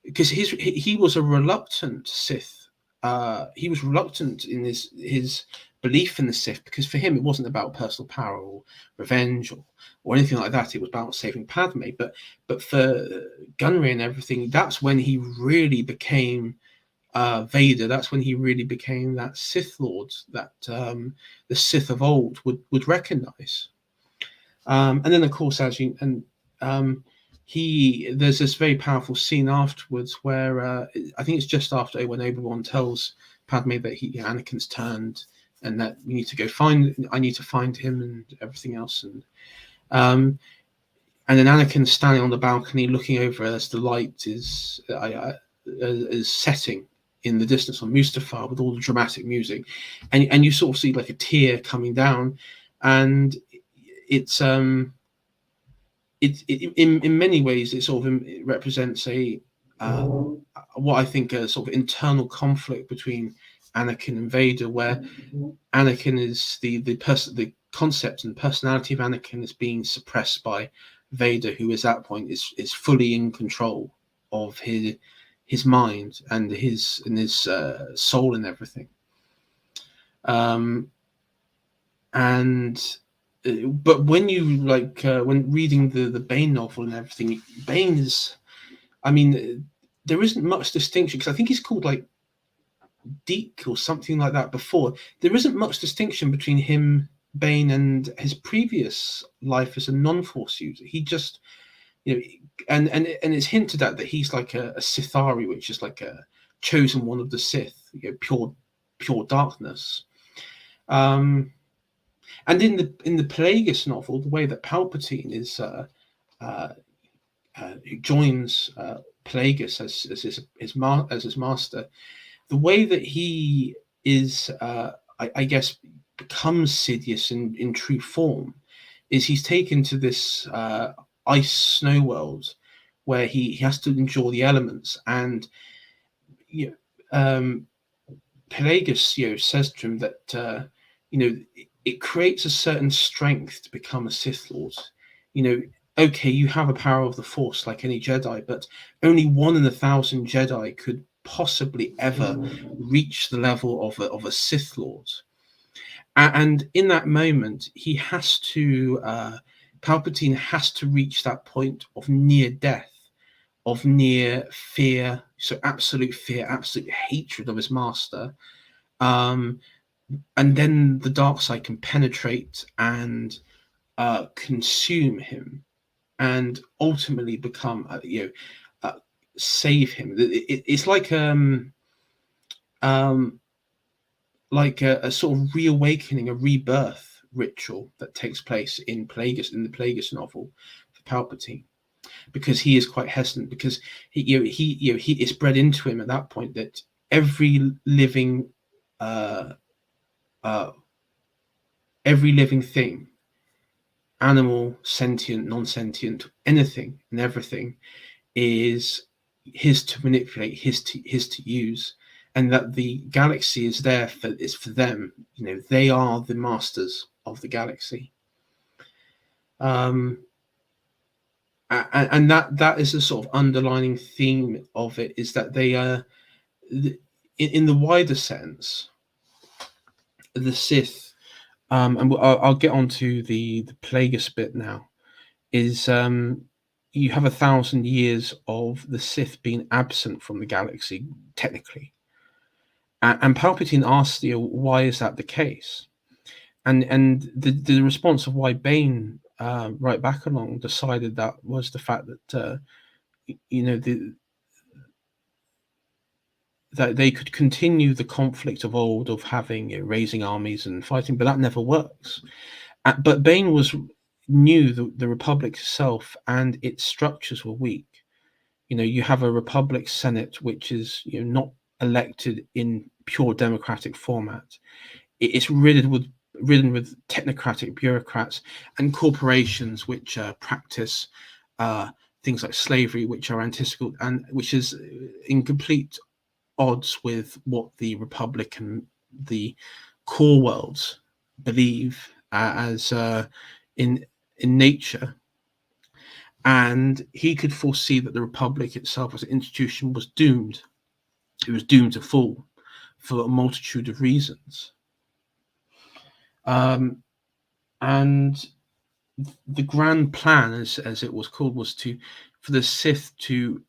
because he was a reluctant Sith. He was reluctant in his belief in the Sith, because for him it wasn't about personal power or revenge or anything like that. It was about saving Padme. But for Gunray and everything, that's when he really became Vader. That's when he really became that Sith Lord that the Sith of old would recognize. And then, of course, there's this very powerful scene afterwards where I think it's just after when Obi-Wan tells Padme that Anakin's turned, and that I need to find him and everything else, and then Anakin's standing on the balcony looking over as the light is setting in the distance on Mustafar with all the dramatic music, and you sort of see like a tear coming down, and it's in many ways it represents what I think a sort of internal conflict between Anakin and Vader, where Anakin is the concept and personality of Anakin is being suppressed by Vader, who at that point is fully in control of his mind and his soul and everything. But when you when reading the Bane novel and everything, Bane is, I mean, there isn't much distinction, because I think he's called like Deke or something like that before. There isn't much distinction between him, Bane, and his previous life as a non-Force user. He just, and it's hinted at that he's like a Sithari, which is like a chosen one of the Sith, pure darkness. And in the Plagueis novel, the way that Palpatine is who joins Plagueis as his master, the way that he is, I guess, becomes Sidious in true form, is he's taken to this ice snow world where he has to endure the elements, and Plagueis says to him that it creates a certain strength to become a Sith Lord. Okay, you have a power of the Force like any Jedi, but only 1 in 1,000 Jedi could possibly ever reach the level of a Sith Lord. And in that moment, Palpatine has to reach that point of near death, of near fear, so absolute fear, absolute hatred of his master. And then the dark side can penetrate and consume him, and ultimately become, save him. It's like a sort of reawakening, a rebirth ritual that takes place in the Plagueis novel for Palpatine, because he is quite hesitant, because he is bred into him at that point that every living thing, animal, sentient, non-sentient, anything and everything, is his to manipulate, his to use, and that the galaxy is there for them. They are the masters of the galaxy. And that is the sort of underlining theme of it, is that they are, in the wider sense, the Sith, and I'll get onto the Plagueis bit now, is you have 1,000 years of the Sith being absent from the galaxy, technically. And Palpatine asks, why is that the case? And the response of why Bane, right back along, decided that was the fact that that they could continue the conflict of old of having, raising armies and fighting, but that never works. But Bane knew the Republic itself and its structures were weak. You have a Republic Senate which is not elected in pure democratic format. It's ridden with technocratic bureaucrats and corporations which practice things like slavery, which are antithetical and which is in complete odds with what the Republic and the core worlds believe as in nature. And he could foresee that the Republic itself as an institution was doomed. It was doomed to fall for a multitude of reasons. And the grand plan, as it was called, was for the Sith to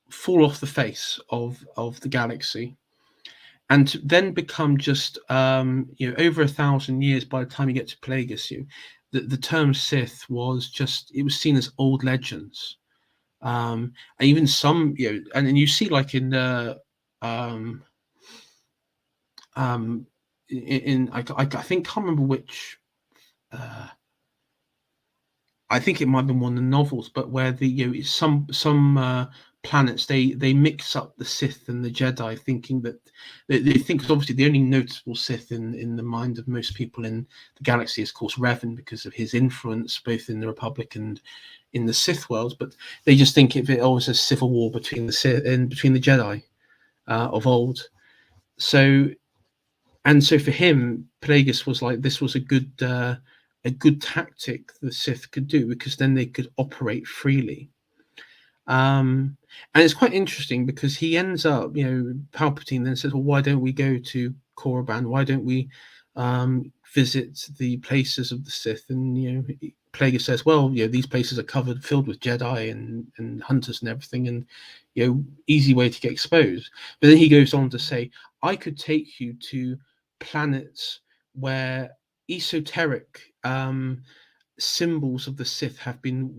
fall off the face of the galaxy, and to then become just over 1,000 years. By the time you get to Plagueis, the term Sith was seen as old legends, and even some and you see like in I think, can't remember which. I think it might have been one of the novels, but where the some planets they mix up the Sith and the Jedi, thinking that they think, obviously the only noticeable Sith in the mind of most people in the galaxy is, of course, Revan, because of his influence both in the Republic and in the Sith worlds. But they just think of it always as civil war between the Sith and between the Jedi of old. So for him, Plagueis was like, this was a good tactic the Sith could do, because then they could operate freely. And it's quite interesting because he ends up, Palpatine then says, well, why don't we go to Korriban? Why don't we visit the places of the Sith? And, Plagueis says, well, these places are filled with Jedi and hunters and everything, and, easy way to get exposed. But then he goes on to say, I could take you to planets where esoteric symbols of the Sith have been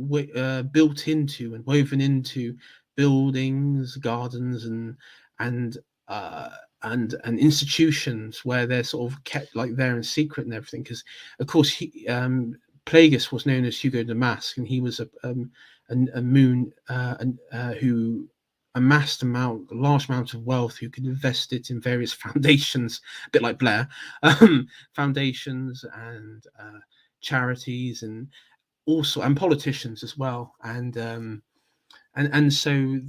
built into and woven into buildings, gardens, and institutions, where they're sort of kept like there in secret and everything. Because, of course, Plagueis was known as Hugo Damask, and he was a moon who amassed a large amount of wealth, who could invest it in various foundations, a bit like Blair, foundations and charities, and also and politicians as well, and so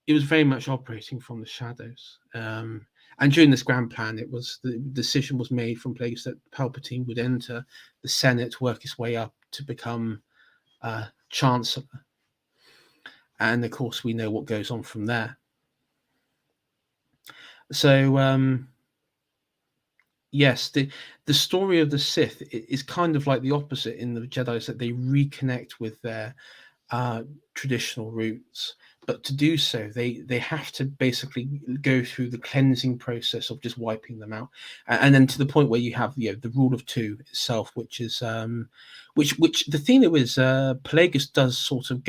it was very much operating from the shadows. And during this grand plan, the decision was made from Plagueis that Palpatine would enter the Senate, work his way up to become Chancellor. And of course, we know what goes on from there. So, yes, the story of the Sith is kind of like the opposite in the Jedi, is that they reconnect with their traditional roots. But to do so, they have to basically go through the cleansing process of just wiping them out, and then to the point where you have the rule of two itself, which is which the thing is, Plagueis does sort of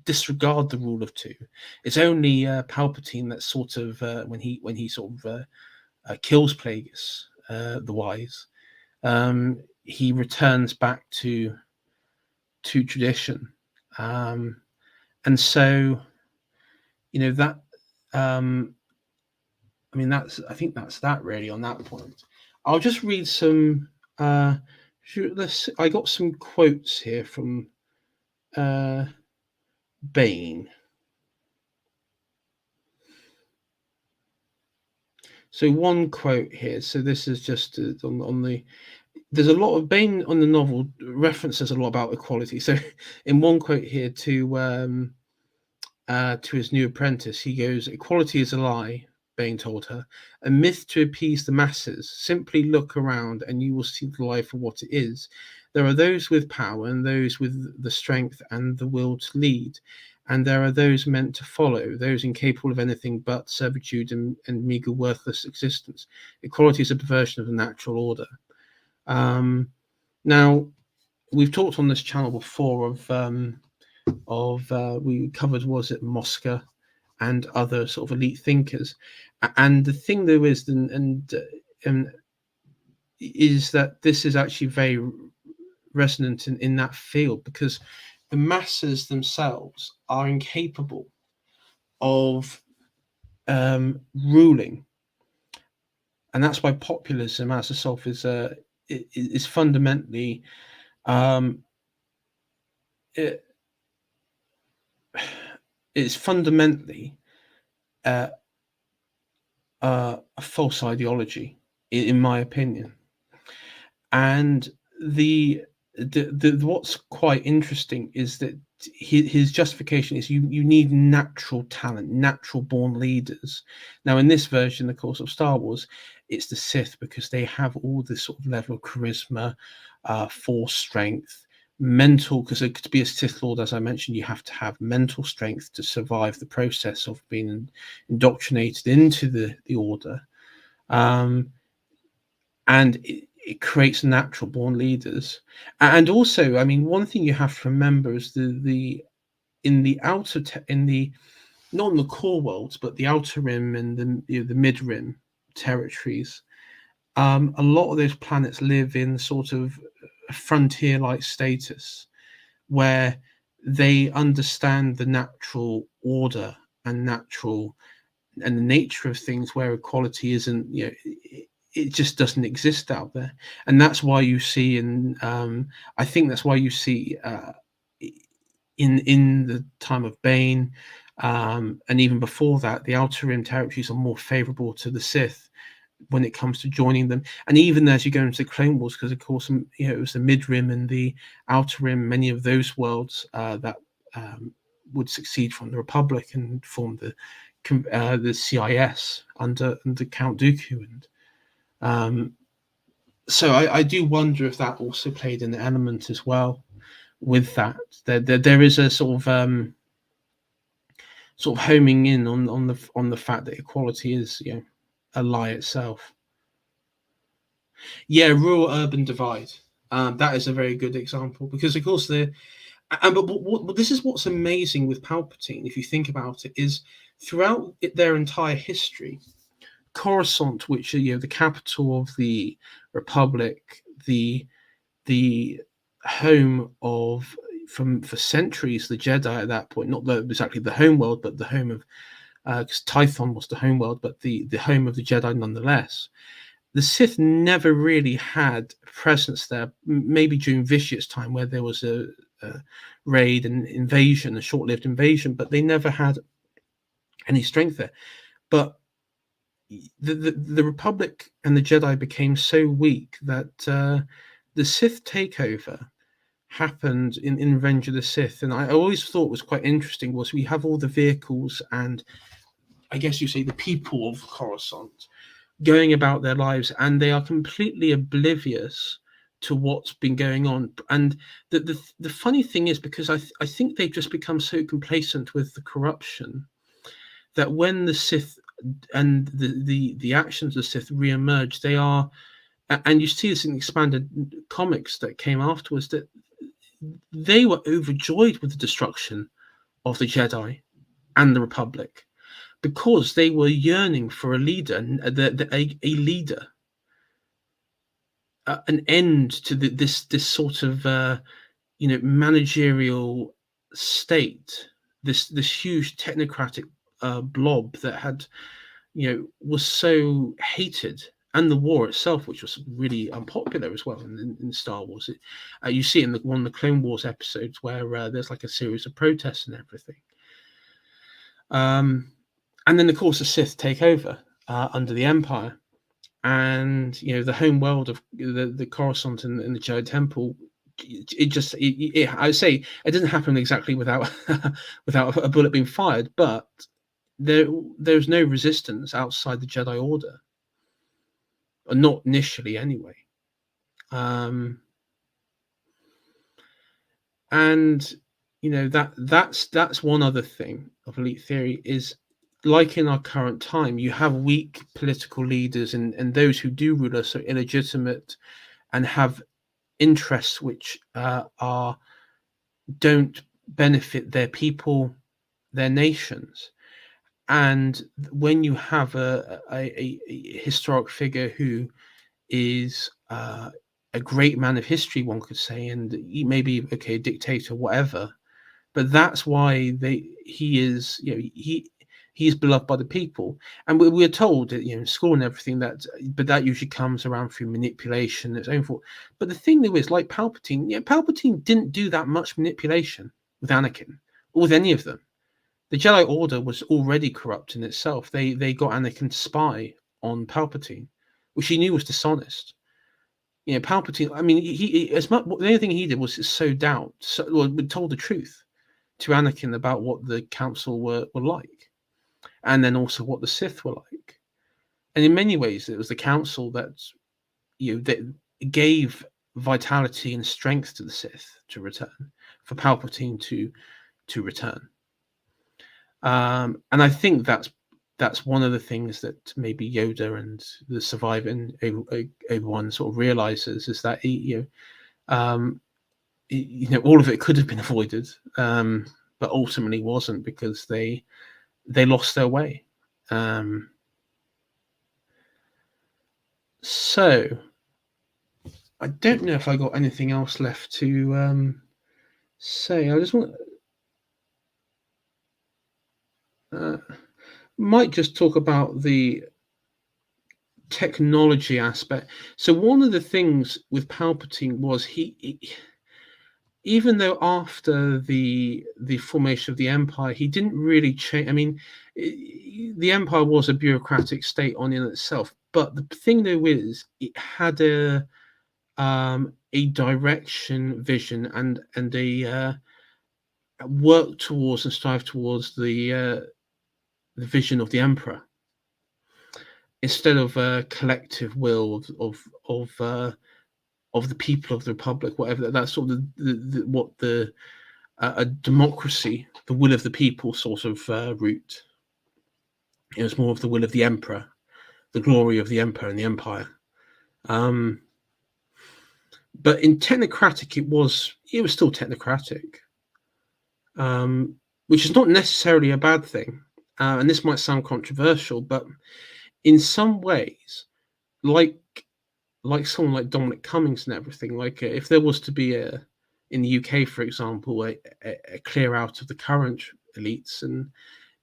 disregard the rule of two. It's only Palpatine that sort of when he sort of kills Plagueis the Wise, he returns back to tradition, and so that I think that's that really on that point. I'll just read some. I got some quotes here from Bane. So one quote here. So this is just on the. There's a lot of Bane on the novel references a lot about equality. So in one quote here to his new apprentice, he goes, "Equality is a lie," Bane told her, "a myth to appease the masses. Simply look around and you will see the lie for what it is. There are those with power and those with the strength and the will to lead. And there are those meant to follow, those incapable of anything but servitude and meager, worthless existence. Equality is a perversion of the natural order." Now, we've talked on this channel before of we covered, was it Mosca and other sort of elite thinkers, and the thing though is is that this is actually very resonant in that field, because the masses themselves are incapable of ruling, and that's why populism as itself is fundamentally it's fundamentally a false ideology, in my opinion. And the what's quite interesting is that his justification is you need natural talent, natural born leaders. Now, in this version, of course, of Star Wars, it's the Sith, because they have all this sort of level of charisma, force strength, mental, because to be a Sith Lord, as I mentioned, you have to have mental strength to survive the process of being indoctrinated into the order. And it creates natural born leaders. And also, I mean, one thing you have to remember is the in the outer in the, not in the core worlds, but the outer rim and the mid rim territories, a lot of those planets live in sort of a frontier like status, where they understand the natural order and the nature of things, where equality isn't, it just doesn't exist out there. And that's why you see I think that's why you see in the time of Bane, and even before that, the outer rim territories are more favorable to the Sith when it comes to joining them. And even as you go into the Clone Wars, because of course, it was the mid rim and the outer rim, many of those worlds that would succeed from the Republic and form the CIS under Count Dooku. And so I do wonder if that also played an element as well with that. There is a sort of homing in on the fact that equality is, a lie itself. Yeah, rural urban divide. That is a very good example, because of course but this is what's amazing with Palpatine, if you think about it, is throughout their entire history, Coruscant, which are the capital of the Republic, the home of, for centuries, the Jedi at that point, not exactly the home world, but the home of, because Tython was the home world, but the home of the Jedi nonetheless. The Sith never really had a presence there, maybe during Vitia's time, where there was a raid and invasion, a short-lived invasion, but they never had any strength there. But the Republic and the Jedi became so weak that the Sith takeover happened in Revenge of the Sith. And I always thought was quite interesting was we have all the vehicles and, I guess you say, the people of Coruscant going about their lives, and they are completely oblivious to what's been going on. And the funny thing is, because I think they've just become so complacent with the corruption, that when the Sith and the actions of the Sith re-emerge, they are, and you see this in expanded comics that came afterwards, that they were overjoyed with the destruction of the Jedi and the Republic, because they were yearning for a leader, a leader, an end to this sort of managerial state, this huge technocratic blob that had, was so hated, and the war itself, which was really unpopular as well in Star Wars. You see it in one of the Clone Wars episodes where there's like a series of protests and everything. And then, of course, the Sith take over under the Empire, and the home world of the Coruscant and the Jedi Temple. I say it doesn't happen exactly without without a bullet being fired, but there's no resistance outside the Jedi Order, or not initially anyway. And that's one other thing of elite theory is, like in our current time, you have weak political leaders, and those who do rule us are illegitimate and have interests which don't benefit their people, their nations. And when you have a historic figure who is a great man of history, one could say, and he may be a dictator, whatever, but that's why he is beloved by the people. And we're told that, in school and everything, but that usually comes around through manipulation, its own fault. But the thing though is, like Palpatine, Palpatine didn't do that much manipulation with Anakin or with any of them. the Jedi Order was already corrupt in itself. They got Anakin to spy on Palpatine, which he knew was dishonest. You know, Palpatine. I mean, he as much the only thing he did was to sow doubt. Told the truth to Anakin about what the Council were like, and then also what the Sith were like. And in many ways, it was the Council that that gave vitality and strength to the Sith to return, for Palpatine to return. And I think that's one of the things that maybe Yoda and the surviving Obi-Wan sort of realizes, is that all of it could have been avoided, but ultimately wasn't, because they lost their way. So I don't know if I got anything else left to say. I just want might just talk about the technology aspect. So one of the things with Palpatine was he even though after the formation of the Empire, he didn't really change. I mean, the Empire was a bureaucratic state on in itself, but the thing though is, it had a direction, vision, and a work towards and strive towards the vision of the Emperor, instead of a collective will of the people of the Republic, whatever. That's sort of what the a democracy, the will of the people sort of route. It was more of the will of the Emperor, the glory of the Emperor and the Empire. But in technocratic, it was still technocratic, which is not necessarily a bad thing. And this might sound controversial, but in some ways, like someone like Dominic Cummings and everything, like if there was to be in the UK, for example, a clear out of the current elites, and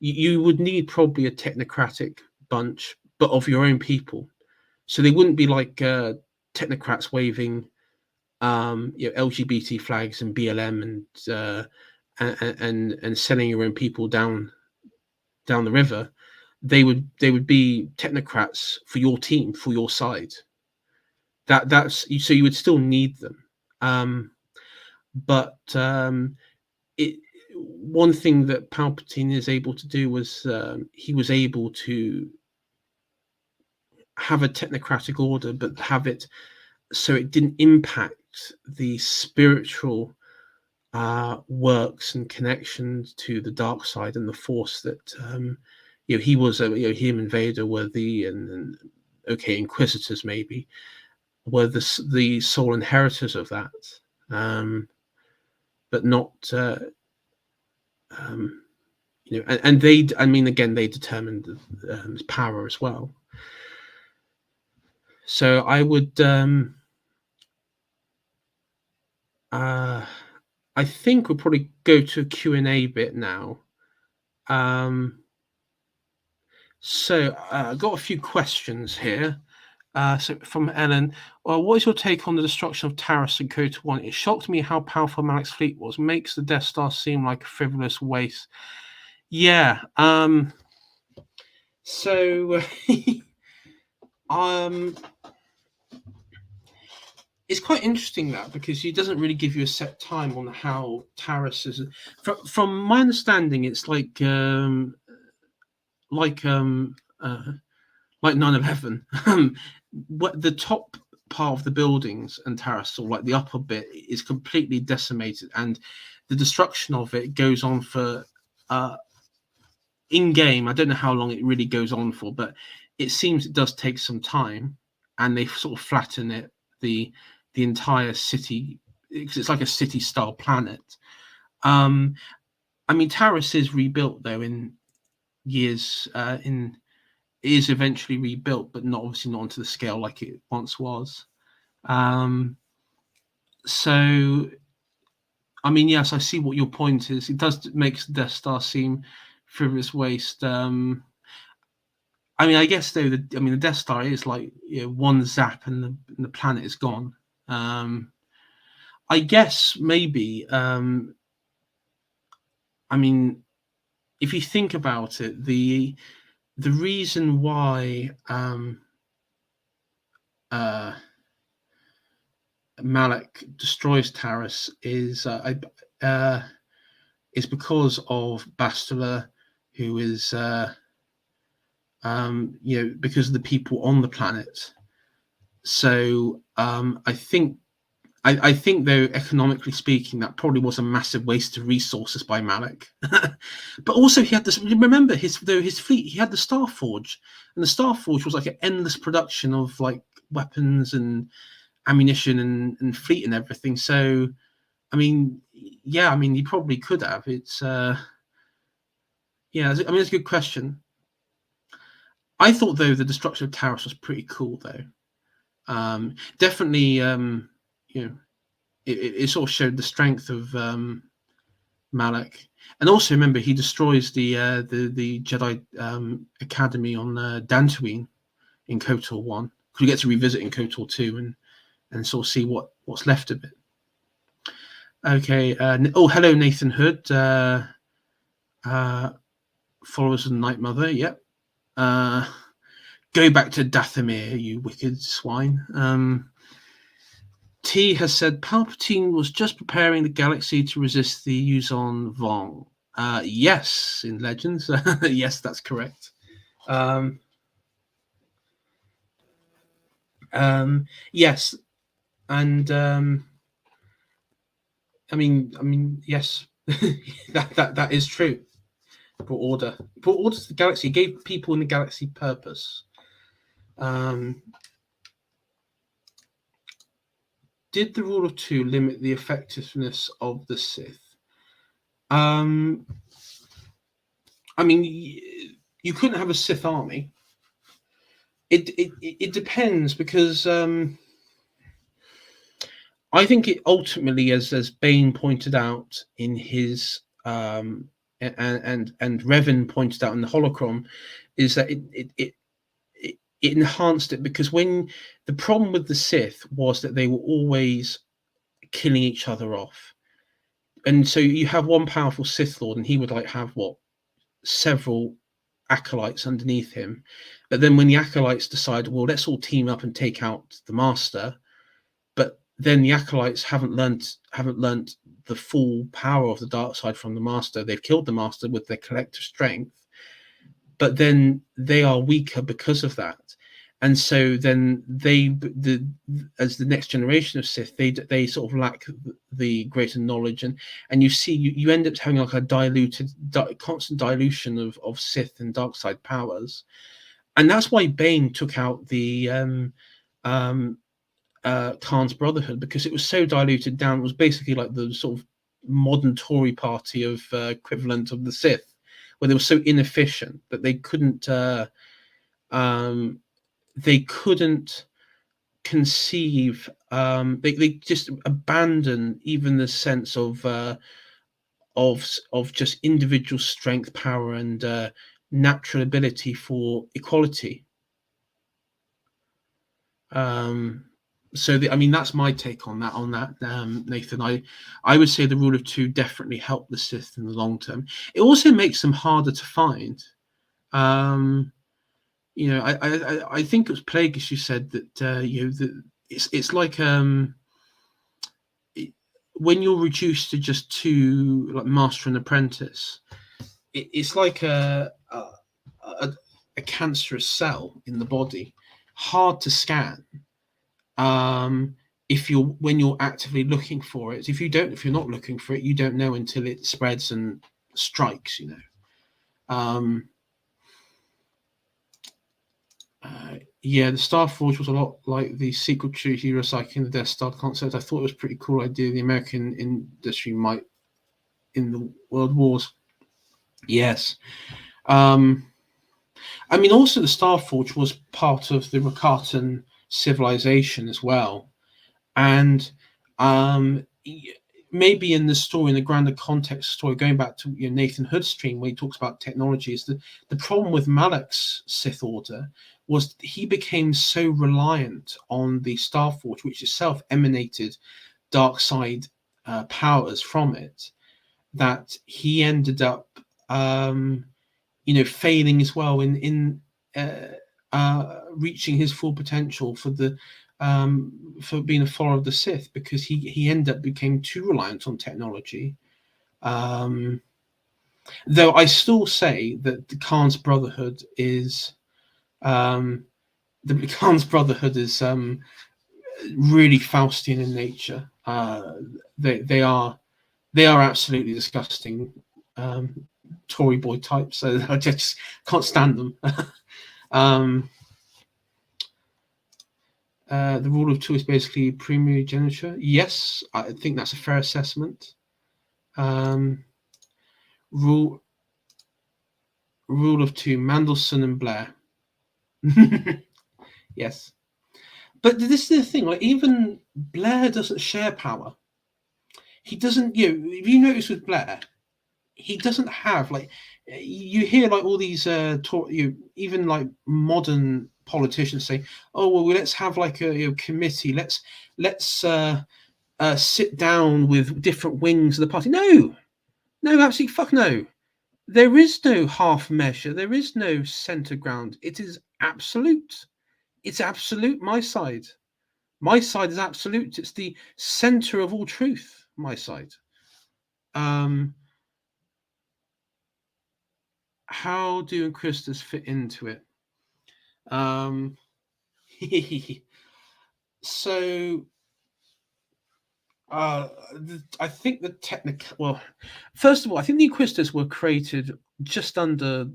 you would need probably a technocratic bunch, but of your own people. So they wouldn't be like technocrats waving LGBT flags and BLM and sending your own people down the river. They would be technocrats for your team, for your side. That's so you would still need them, but one thing that Palpatine is able to do was he was able to have a technocratic order, but have it so it didn't impact the spiritual works and connections to the dark side and the Force that he was. Him and Vader were and Inquisitors maybe were the sole inheritors of that, but not and they, I mean, again, they determined power as well. So I would I think we'll probably go to a Q&A bit now. So I got a few questions here. So from Ellen, well, what is your take on the destruction of Taris and Kota 1? It shocked me how powerful Malak's fleet was. Makes the Death Star seem like a frivolous waste. Yeah. So it's quite interesting that, because he doesn't really give you a set time on how Taris is. From my understanding, it's like 9/11. What the top part of the buildings and Taris, or like the upper bit, is completely decimated, and the destruction of it goes on for in game. I don't know how long it really goes on for, but it seems it does take some time, and they sort of flatten it, the entire city, because it's like a city style planet. I mean, Taris is rebuilt though in years. Is eventually rebuilt, but obviously not onto the scale like it once was. So, I mean, yes, I see what your point is. It does make the Death Star seem frivolous waste. I mean, I guess though, the Death Star is like one zap and the planet is gone. I guess maybe. I mean, if you think about it, the reason why Malak destroys Taris is because of Bastila, who is because of the people on the planet. So I think though, economically speaking, that probably was a massive waste of resources by Malak. But also, he had this. Remember, his fleet. He had the Starforge, and the Starforge was like an endless production of like weapons and ammunition and fleet and everything. So, I mean, yeah, I mean, he probably could have. It's yeah. I mean, it's a good question. I thought though the destruction of Taris was pretty cool though. Definitely, it sort of showed the strength of Malak, and also remember he destroys the Jedi Academy on Dantooine in KOTOR 1. Because we get to revisit in KOTOR 2 and sort of see what's left of it. Okay. Hello, Nathan Hood. Followers of the Night Mother. Yep. Go back to Dathomir, you wicked swine. T has said Palpatine was just preparing the galaxy to resist the Yuuzhan Vong. Yes, in Legends. Yes, that's correct. Yes, and I mean, yes, that is true. Brought order to the galaxy. Gave people in the galaxy purpose. Did the rule of two limit the effectiveness of the Sith? I mean, you couldn't have a Sith army. It depends, because I think it ultimately, as Bane pointed out in his and Revan pointed out in the Holocron, is that it enhanced it, because when the problem with the Sith was that they were always killing each other off, and so you have one powerful Sith Lord, and he would like have several acolytes underneath him, but then when the acolytes decide, well, let's all team up and take out the Master, but then the acolytes haven't learnt the full power of the dark side from the Master. They've killed the Master with their collective strength, but then they are weaker because of that. And so then as the next generation of Sith, they sort of lack the greater knowledge, and you see you end up having like a constant dilution of Sith and dark side powers, and that's why Bane took out the Khan's Brotherhood, because it was so diluted down. It was basically like the sort of modern Tory party of equivalent of the Sith, where they were so inefficient that they couldn't conceive. They just abandon even the sense of just individual strength, power, and natural ability for equality. So I mean, that's my take on that, Nathan. I would say the rule of two definitely helped the Sith in the long term. It also makes them harder to find. I think it was Plagueis, you said that it's like when you're reduced to just two, like master and apprentice, it's like a cancerous cell in the body, hard to scan. When you're actively looking for it, if you're not looking for it, you don't know until it spreads and strikes. The Starforge was a lot like the sequel to Recycling the Death Star concept. I thought it was a pretty cool idea. The American industry might in the world wars. Yes. I mean, also the Starforge was part of the Rakatan civilization as well. And maybe in the story, in the grander context story, going back to Nathan Hood's stream where he talks about technologies, the problem with Malak's Sith Order was he became so reliant on the Starforge, which itself emanated dark side powers from it, that he ended up failing as well in reaching his full potential for being a follower of the Sith, because he ended up became too reliant on technology. Though I still say that the Khan's Brotherhood is really Faustian in nature. They are absolutely disgusting Tory boy types. So I just can't stand them. The rule of two is basically primogeniture. Yes, I think that's a fair assessment. Rule of two, Mandelson and Blair. Yes. But this is the thing, like, even Blair doesn't share power. He doesn't, if you notice with Blair, he doesn't have, like, you hear like all these even like modern politicians say, oh well, let's have like a committee, let's sit down with different wings of the party. No, absolutely fuck no. There is no half measure, there is no center ground. It is absolute. It's absolute. My side is absolute. It's the center of all truth, my side. How do Inquisitors fit into it? So I think the technical. Well, first of all, I think the Inquisitors were created just under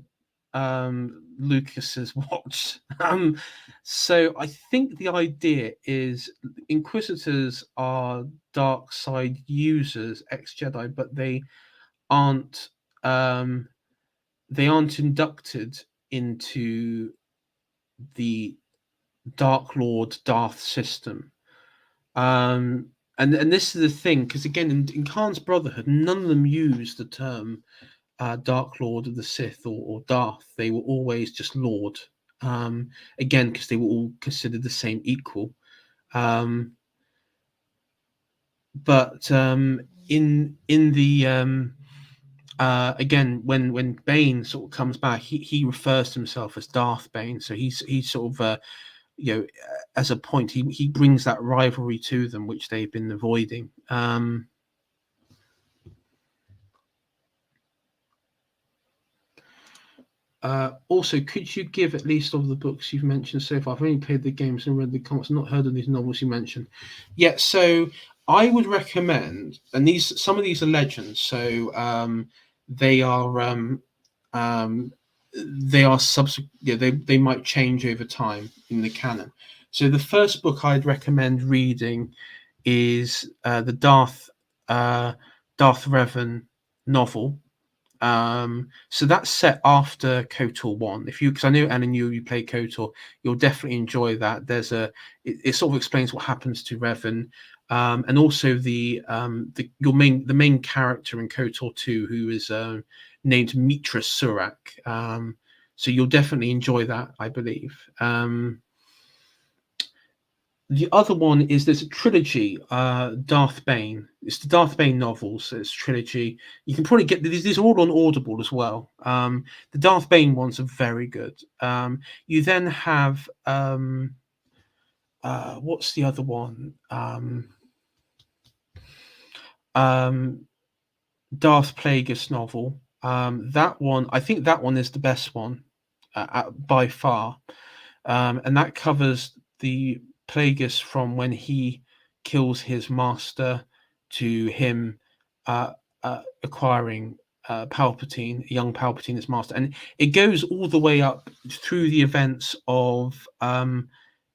Lucas's watch. So I think the idea is Inquisitors are dark side users, ex-Jedi, but they aren't inducted into the Dark Lord Darth system. And this is the thing, because again, in Khan's Brotherhood, none of them use the term Dark Lord of the Sith or Darth. They were always just Lord. Again, because they were all considered the same equal. But in the again, when Bane sort of comes back, he refers to himself as Darth Bane. So he's sort of as a point, he brings that rivalry to them, which they've been avoiding. Also, could you give at least of the books you've mentioned so far? I've only played the games and read the comics, not heard of these novels you mentioned. Yeah, so I would recommend, and some of these are legends, so they are they might change over time in the canon. So the first book I'd recommend reading is the Darth Revan novel. So that's set after KOTOR 1. Because I know, Alan, you play KOTOR, you'll definitely enjoy that. It sort of explains what happens to Revan, and also the main character in KOTOR 2, who is named Mitra Surak. So you'll definitely enjoy that, I believe. The other one is, there's a trilogy, Darth Bane. It's the Darth Bane novels. So it's a trilogy. You can probably get these are all on Audible as well. The Darth Bane ones are very good. You then have what's the other one? Darth Plagueis novel. That one, I think that one is the best one by far, and that covers the Plagueis from when he kills his master to him acquiring Palpatine, young Palpatine as master, and it goes all the way up through the events of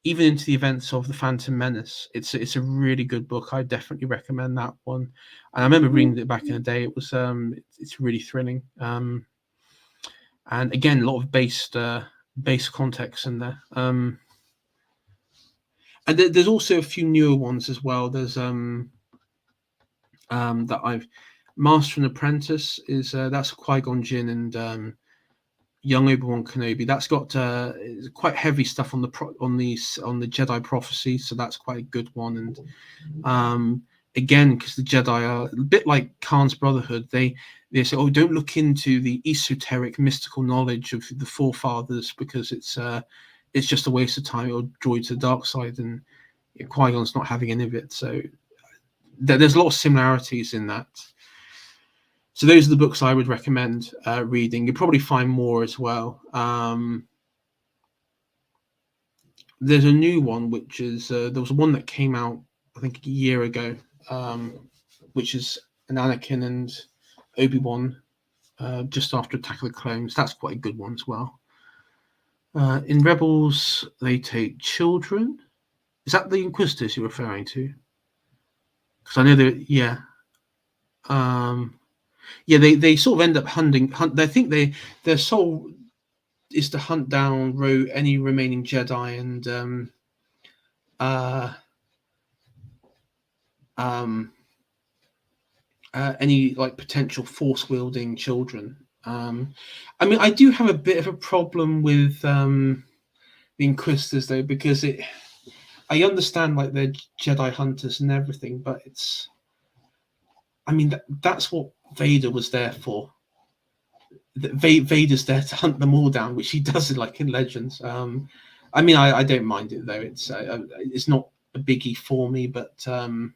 even into the events of the Phantom Menace. It's a really good book. I definitely recommend that one. And I remember reading it back in the day. It was it's really thrilling. And again, a lot of base context in there. And there's also a few newer ones as well. There's that I've Master and Apprentice is that's Qui-Gon Jinn and young Obi-Wan Kenobi. That's got quite heavy stuff on the Jedi prophecy, so that's quite a good one. And again, because the Jedi are a bit like Khan's Brotherhood, they say, "Oh, don't look into the esoteric, mystical knowledge of the forefathers because it's just a waste of time. It'll draw you to the dark side." And Qui-Gon's not having any of it. So there's a lot of similarities in that. So those are the books I would recommend reading. You'll probably find more as well. There's a new one, which is there was one that came out, I think, a year ago, which is an Anakin and Obi-Wan just after Attack of the Clones. That's quite a good one as well. In Rebels, they take children. Is that the Inquisitors you're referring to? Because I know they they sort of end up hunting. I think their sole is to hunt down any remaining Jedi and any like potential force wielding children. I mean, I do have a bit of a problem with the Inquisitors though, because I understand like they're Jedi hunters and everything, but I mean that's what Vader was there for. Vader's there to hunt them all down, which he does like in Legends. I mean, I don't mind it though. It's not a biggie for me, but to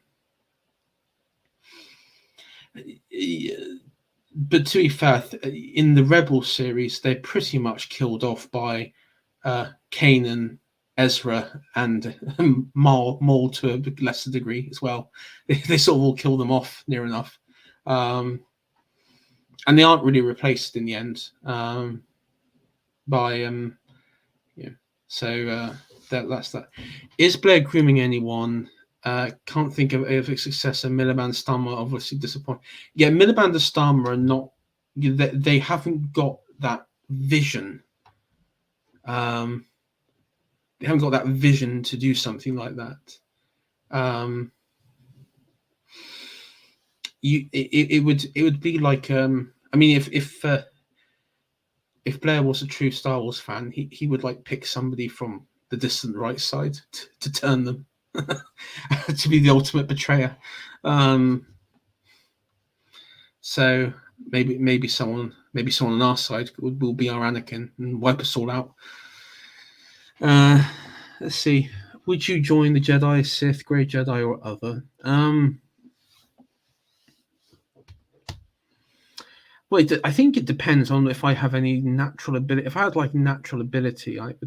be fair, in the Rebel series, they're pretty much killed off by Kanan, Ezra, and Maul to a lesser degree as well. They sort of all kill them off near enough. And they aren't really replaced in the end by so that's that. Is Blair grooming anyone? Can't think of a successor. Miliband Starmer obviously disappointed. Yeah, Miliband and Starmer are not. They haven't got that vision. They haven't got that vision to do something like that. It would be like I mean, if Blair was a true Star Wars fan, he would like pick somebody from the distant right side to turn them to be the ultimate betrayer. So maybe someone on our side will be our Anakin and wipe us all out. Let's see. Would you join the Jedi, Sith, Grey Jedi, or other? Well, I think it depends on if I have any natural ability. If I had like natural ability, I'd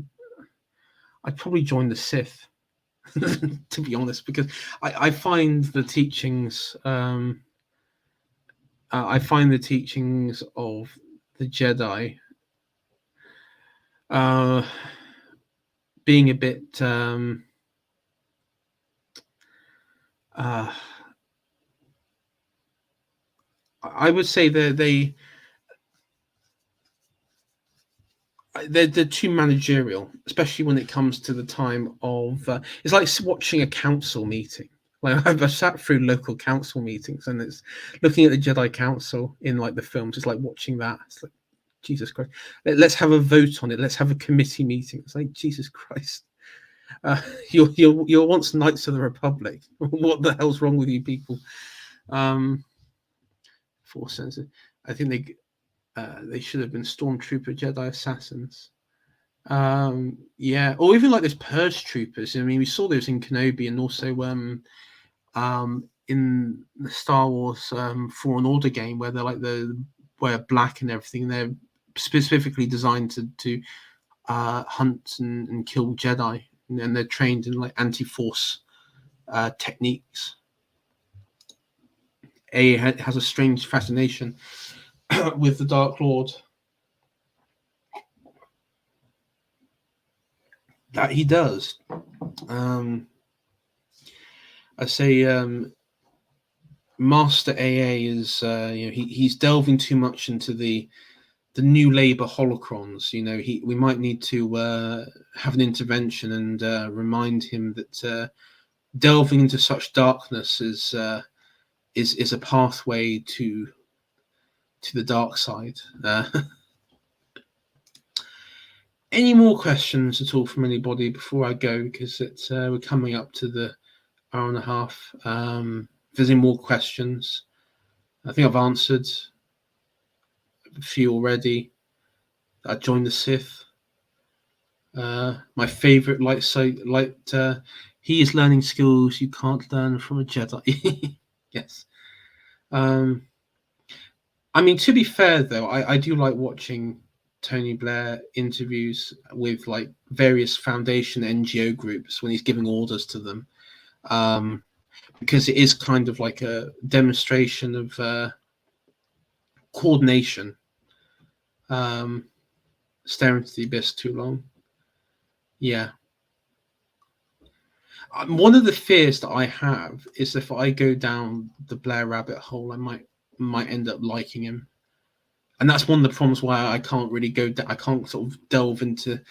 probably join the Sith, to be honest, because I find the teachings. I find the teachings of the Jedi being a bit. I would say they're too managerial, especially when it comes to the time of. It's like watching a council meeting. Like I've sat through local council meetings, and it's looking at the Jedi Council in like the films. It's like watching that. It's like Jesus Christ. Let's have a vote on it. Let's have a committee meeting. It's like Jesus Christ. You're once Knights of the Republic. What the hell's wrong with you people? Force sensitive. I think they should have been stormtrooper Jedi assassins. Yeah, or even like those purge troopers. I mean, we saw those in Kenobi and also in the Star Wars Fallen Order game, where they're like wear black and everything. They're specifically designed to hunt and kill Jedi, and they're trained in like anti-force techniques. Has a strange fascination with the Dark Lord. That he does. I say Master AA is he's delving too much into the new Labour holocrons. We might need to have an intervention and remind him that delving into such darkness is a pathway to the dark side. Any more questions at all from anybody before I go? Because we're coming up to the hour and a half. there's any more questions, I think I've answered a few already. I joined the Sith. My favorite he is learning skills you can't learn from a Jedi. Yes. I mean, to be fair though, I do like watching Tony Blair interviews with like various foundation NGO groups when he's giving orders to them, because it is kind of like a demonstration of coordination. Staring into the abyss too long. Yeah. One of the fears that I have is if I go down the Blair rabbit hole, I might end up liking him, and that's one of the problems why I can't really I can't sort of delve into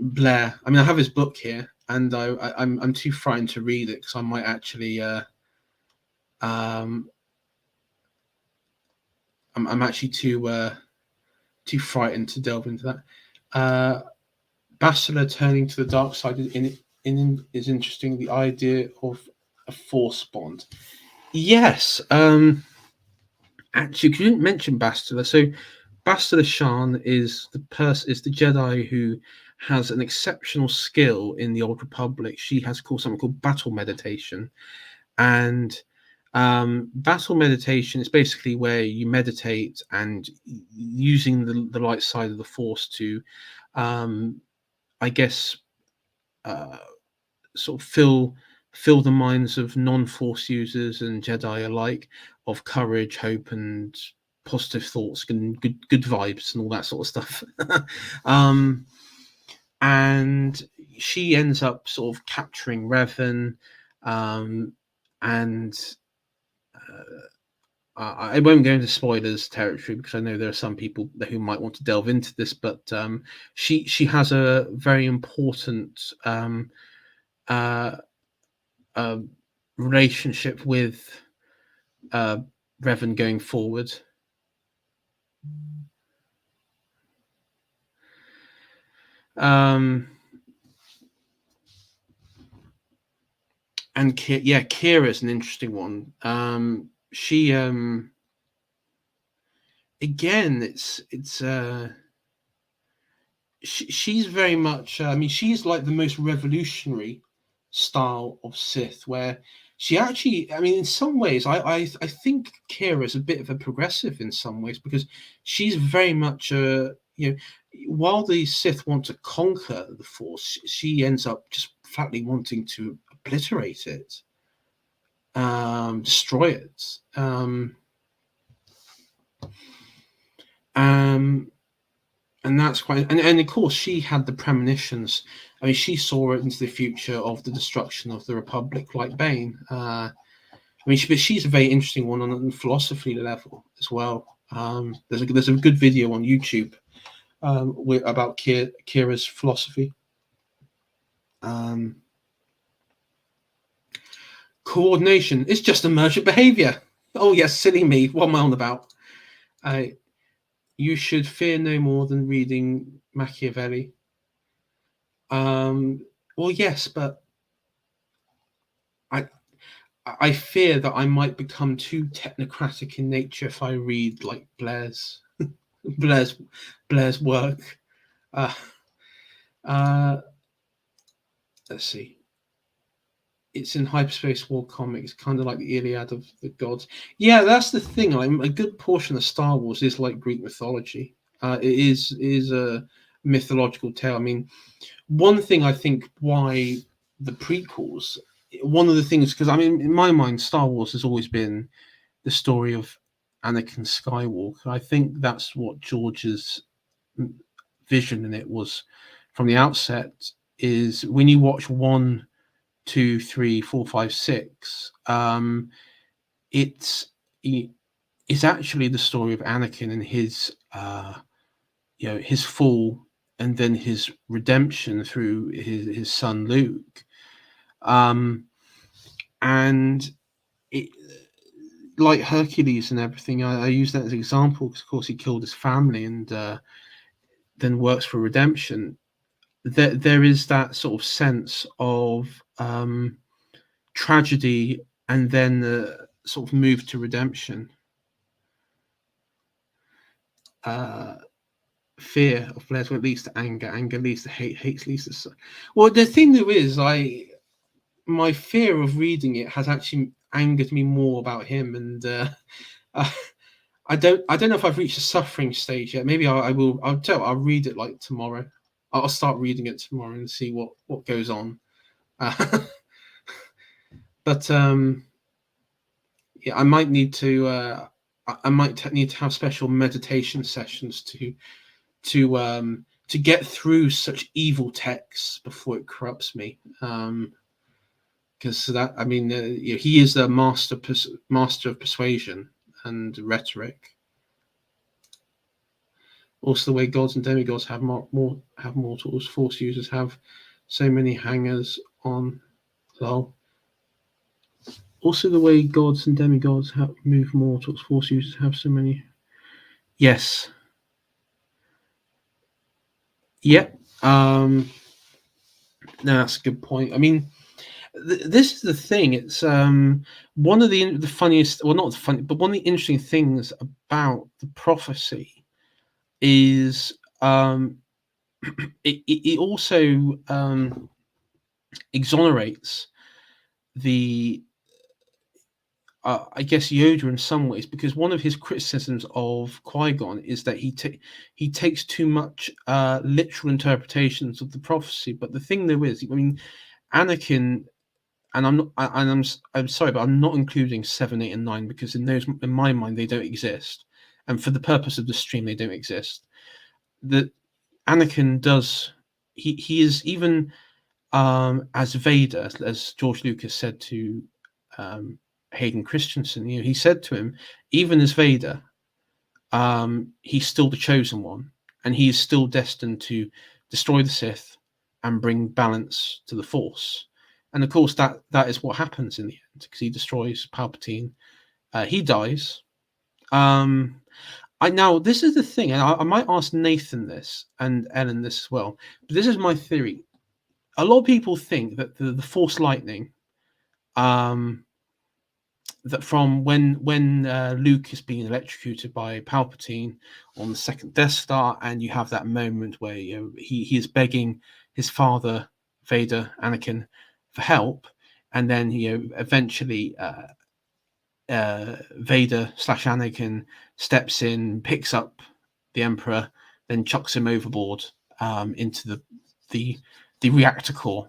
Blair. I mean, I have his book here, and I'm too frightened to read it because I might actually I'm actually too frightened to delve into that. Bastila turning to the dark side is interesting. The idea of a force bond. Yes. Actually, you didn't mention Bastila. So Bastila Shan is the Jedi who has an exceptional skill in the Old Republic. She has something called battle meditation, and battle meditation is basically where you meditate and using the light side of the Force to, I guess, sort of fill the minds of non-Force users and Jedi alike of courage, hope, and positive thoughts and good vibes and all that sort of stuff. And she ends up sort of capturing Revan, and I won't go into spoilers territory because I know there are some people who might want to delve into this, but she has a very important relationship with Revan going forward. And Kira is an interesting one. She again, she's very much. I mean, she's like the most revolutionary style of Sith, where she actually. I mean, in some ways, I think Kira is a bit of a progressive in some ways because she's very much while the Sith want to conquer the Force, she ends up just flatly wanting to obliterate it, destroy it. And that's quite, and of course she had the premonitions. I mean, she saw it into the future of the destruction of the Republic, like Bane. I mean, but she's a very interesting one on a philosophy level as well. There's a good video on YouTube about Kira's philosophy. Coordination is just emergent behavior. Oh yes, silly me. What am I on about? You should fear no more than reading Machiavelli. Well, yes, but I fear that I might become too technocratic in nature if I read like Blair's work. Let's see. It's in Hyperspace War comics, kind of like the Iliad of the gods. Yeah, that's the thing. Like, a good portion of Star Wars is like Greek mythology. It is a mythological tale. I mean, one thing I think why the prequels, one of the things, because I mean, in my mind, Star Wars has always been the story of Anakin Skywalker. I think that's what George's vision in it was from the outset. Is when you watch 1, 2, 3, 4, 5, 6, it's actually the story of Anakin and his his fall and then his redemption through his son Luke, and it, like Hercules and everything. I use that as an example because, of course, he killed his family and then works for redemption. There is that sort of sense of tragedy and then sort of move to redemption. Fear of Blair's what leads to anger, anger leads to hate, hate leads to. Well, the thing there is, my fear of reading it has actually angered me more about him, and I don't know if I've reached the suffering stage yet. Maybe I will. I'll read it like tomorrow. I'll start reading it tomorrow and see what goes on. But yeah, I might need to. I might need to have special meditation sessions to get through such evil texts before it corrupts me. Because that, I mean, he is the master of persuasion and rhetoric. Also, the way gods and demigods have mortals, Force users have so many hangers on. Lol. Also, the way gods and demigods move mortals, Force users have so many. Yes. Yep. No, that's a good point. I mean, this is the thing. It's one of the funniest, well, not the funny, but one of the interesting things about the prophecy is it also exonerates the I guess Yoda in some ways, because one of his criticisms of Qui-Gon is that he takes too much literal interpretations of the prophecy. But the thing there is, I mean, Anakin, and I'm sorry, but I'm not including 7, 8, and 9 because in my mind they don't exist, and for the purpose of the stream they don't exist. That Anakin does, he is even as Vader, as George Lucas said to Hayden Christensen, he said to him, even as Vader, he's still the chosen one, and he is still destined to destroy the Sith and bring balance to the Force. And of course, that is what happens in the end, because he destroys Palpatine. He dies. Now this is the thing, and I might ask Nathan this and Ellen this as well. But this is my theory. A lot of people think that the Force lightning, that from when Luke is being electrocuted by Palpatine on the second Death Star, and you have that moment where he is begging his father Vader, Anakin, for help, and then eventually Vader / Anakin steps in, picks up the Emperor, then chucks him overboard into the reactor core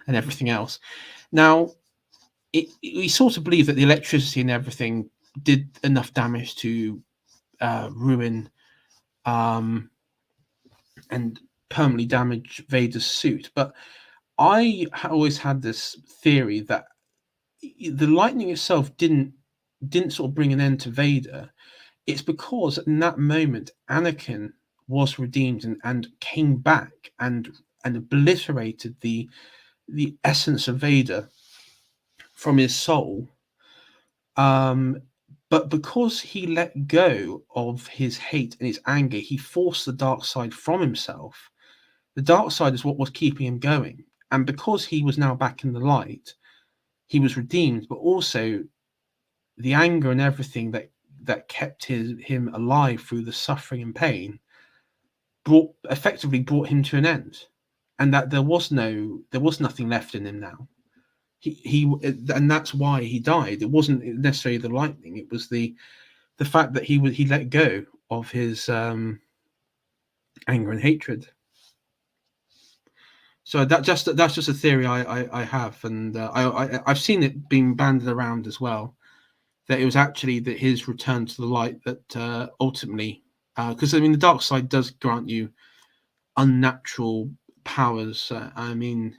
and everything else. Now, we sort of believe that the electricity and everything did enough damage to ruin and permanently damage Vader's suit. But I always had this theory that the lightning itself didn't sort of bring an end to Vader. It's because in that moment Anakin was redeemed and came back and obliterated the essence of Vader from his soul. But because he let go of his hate and his anger, he forced the dark side from himself. The dark side is what was keeping him going. And because he was now back in the light, he was redeemed, but also the anger and everything that kept him alive through the suffering and pain effectively brought him to an end. And that there was nothing left in him now. And that's why he died. It wasn't necessarily the lightning. It was the fact that he let go of his anger and hatred. So that's just a theory I have, and I've seen it being banded around as well, that it was actually that his return to the light that ultimately, because I mean the dark side does grant you unnatural powers. I mean,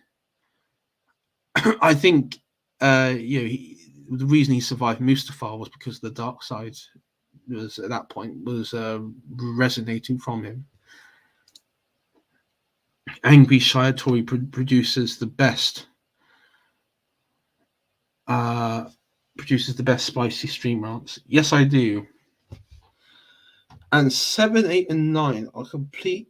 I think the reason he survived Mustafar was because the dark side was at that point was resonating from him. Angry Shiatori produces the best spicy stream rants. Yes, I do. And 7, 8, and 9 are complete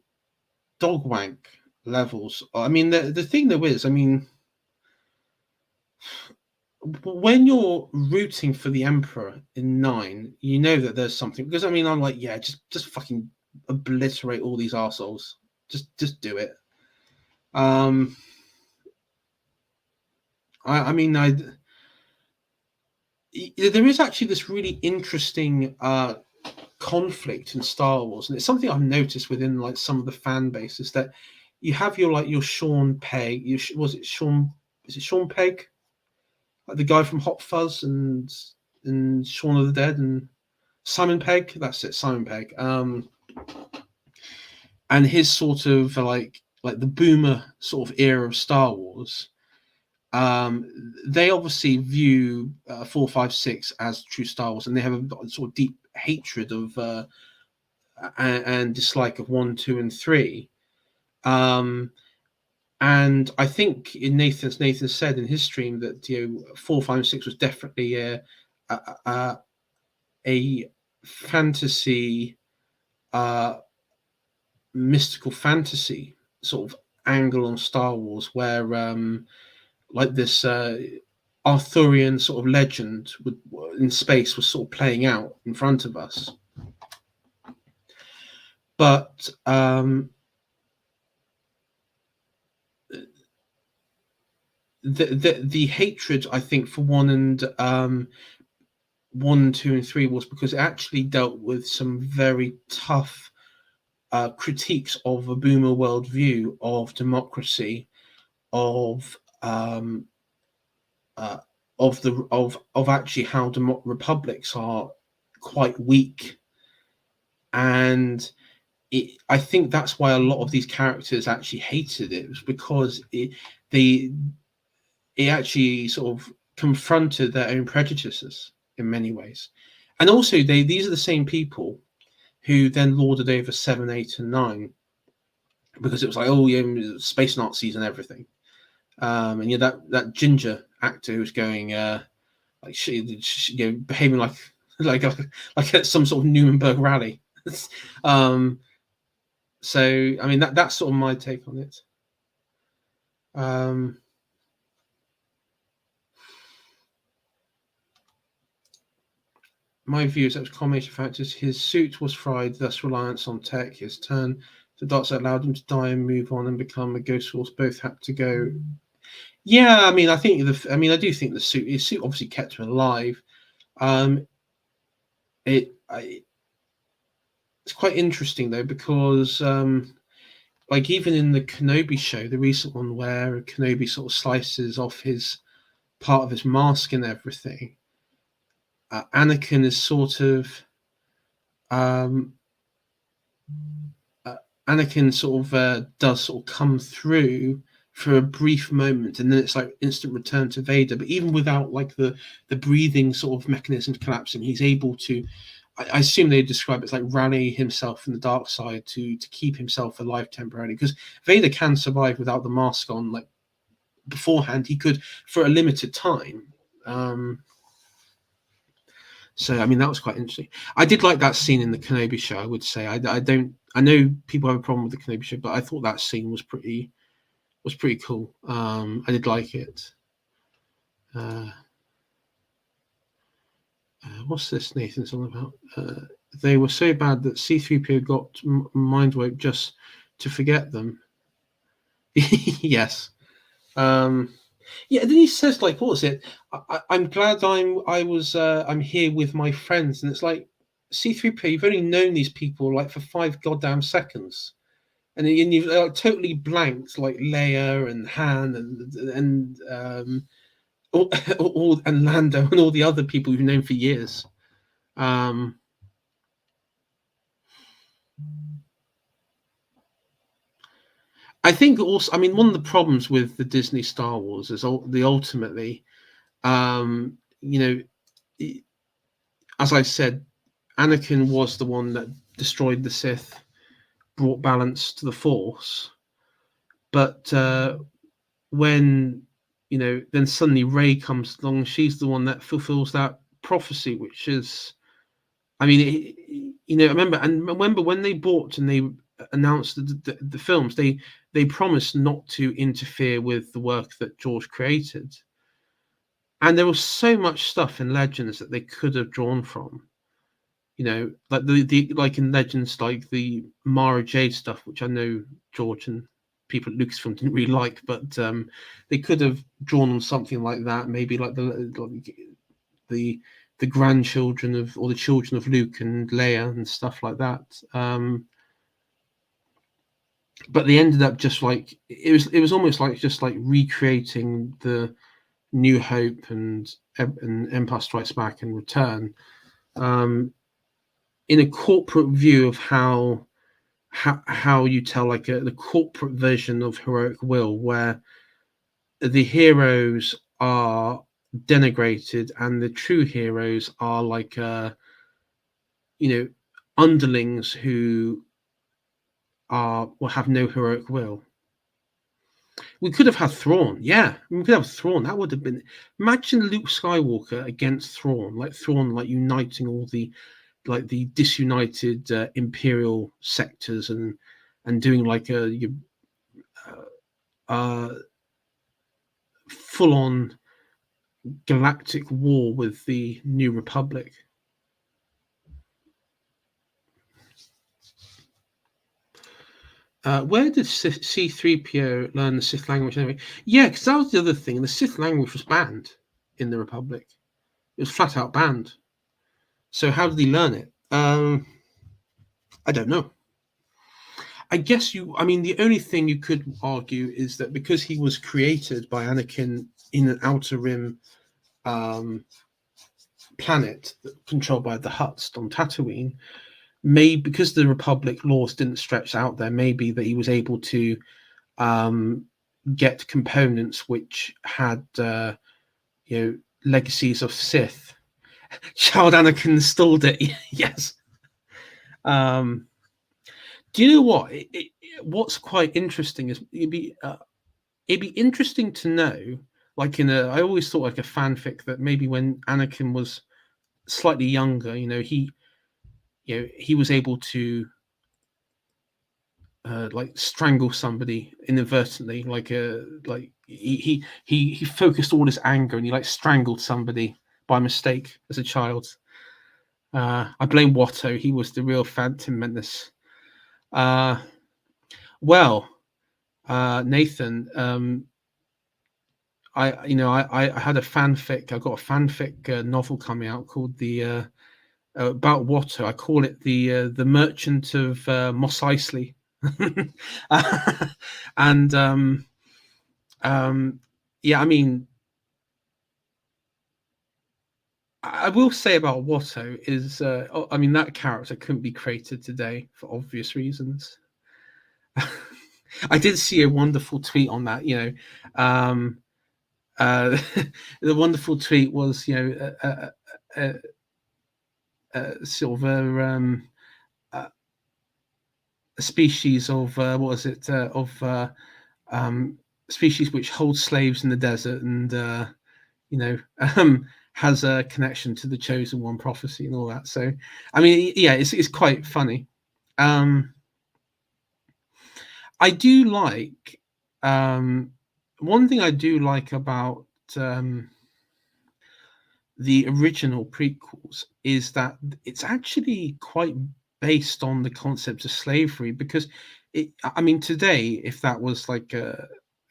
dog wank levels. I mean, the thing there is, I mean, when you're rooting for the Emperor in 9, you know that there's something. Because I mean, I'm like, yeah, just fucking obliterate all these arseholes. Just do it. I mean, there is actually this really interesting conflict in Star Wars, and it's something I've noticed within like some of the fan bases, that you have your Sean Pegg. Was it Sean? Is it Sean Pegg? Like the guy from Hot Fuzz and Shaun of the Dead, and Simon Pegg. That's it, Simon Pegg. And his sort of like the boomer sort of era of Star Wars. They obviously view 4, 5, 6 as true Star Wars, and they have a sort of deep hatred of and dislike of 1, 2, and 3. And I think Nathan said in his stream that 4, 5, and 6 was definitely a fantasy, mystical fantasy sort of angle on Star Wars, where like this Arthurian sort of legend in space was sort of playing out in front of us. But the hatred, I think, for 1, 2, and 3 was because it actually dealt with some very tough critiques of a boomer worldview, of democracy, of actually how republics are quite weak. And I think that's why a lot of these characters actually hated it, was because it actually sort of confronted their own prejudices in many ways. And also these are the same people who then lorded over 7, 8, and 9, because it was like, oh yeah, space Nazis and everything. And yeah, that ginger actor who was going like behaving like at some sort of Nuremberg rally. So I mean that's sort of my take on it. My view is that was a combination of factors. His suit was fried, thus reliance on tech. His turn to dark side allowed him to die and move on and become a ghost horse. Both had to go. Yeah, I mean, I do think his suit obviously kept him alive. It's quite interesting though, because like even in the Kenobi show, the recent one where Kenobi sort of slices off his part of his mask and everything, Anakin is sort of Anakin sort of does sort of come through for a brief moment, and then it's like instant return to Vader. But even without like the breathing sort of mechanisms collapsing, he's able to, I assume they describe it as like rally himself from the dark side to keep himself alive temporarily, because Vader can survive without the mask on. Like beforehand, he could for a limited time. So I mean that was quite interesting. I did like that scene in the Kenobi show. I would say I know people have a problem with the Kenobi show, but I thought that scene was pretty cool. I did like it. What's this Nathan's on about? They were so bad that C-3PO got mind wiped just to forget them. Yes. Yeah, then he says, like, what was it? I'm glad I'm here with my friends, and it's like, C-3PO, you've only known these people like for 5 goddamn seconds, and you've like totally blanked like Leia and Han and and Lando and all the other people you've known for years. I think also, I mean, one of the problems with the Disney Star Wars is ultimately, as I said, Anakin was the one that destroyed the Sith, brought balance to the Force, but when then suddenly Rey comes along, she's the one that fulfills that prophecy, which is, I mean, remember when they bought and they announced the films, they promised not to interfere with the work that George created. And there was so much stuff in Legends that they could have drawn from. Like the like in Legends, like the Mara Jade stuff, which I know George and people at Lucasfilm didn't really like, but they could have drawn on something like that. Maybe like the grandchildren of, or the children of Luke and Leia and stuff like that. But they ended up just like it was almost like just like recreating the New Hope and Empire Strikes Back and Return. In a corporate view of how you tell like the corporate version of heroic will, where the heroes are denigrated and the true heroes are like underlings who have no heroic will. We could have had Thrawn. Yeah, we could have Thrawn. That would have been. Imagine Luke Skywalker against Thrawn, like uniting all the disunited Imperial sectors and doing like a full-on galactic war with the New Republic. Where did C-3PO learn the Sith language anyway? Yeah, because that was the other thing. The Sith language was banned in the Republic. It was flat out banned. So how did he learn it? I don't know. I guess the only thing you could argue is that because he was created by Anakin in an Outer Rim planet controlled by the Hutts on Tatooine, maybe because the Republic laws didn't stretch out there, maybe that he was able to get components which had legacies of Sith. Child Anakin installed it. Yes. Do you know what? What's quite interesting is it'd be interesting to know, like I always thought like a fanfic that maybe when Anakin was slightly younger, he was able to like strangle somebody inadvertently, like he focused all his anger and he like strangled somebody by mistake as a child. I blame Watto. He was the real Phantom Menace. Nathan, I had a fanfic. I got a fanfic novel coming out called the about Watto. I call it the Merchant of Mos Eisley. And yeah, I will say about Watto is that character couldn't be created today for obvious reasons. I did see a wonderful tweet on that. The wonderful tweet was sort of a species of what was it of species which holds slaves in the desert and has a connection to the Chosen One prophecy and all that. So yeah, it's quite funny. I do like one thing I do like about the original prequels is that it's actually quite based on the concept of slavery, because today, if that was like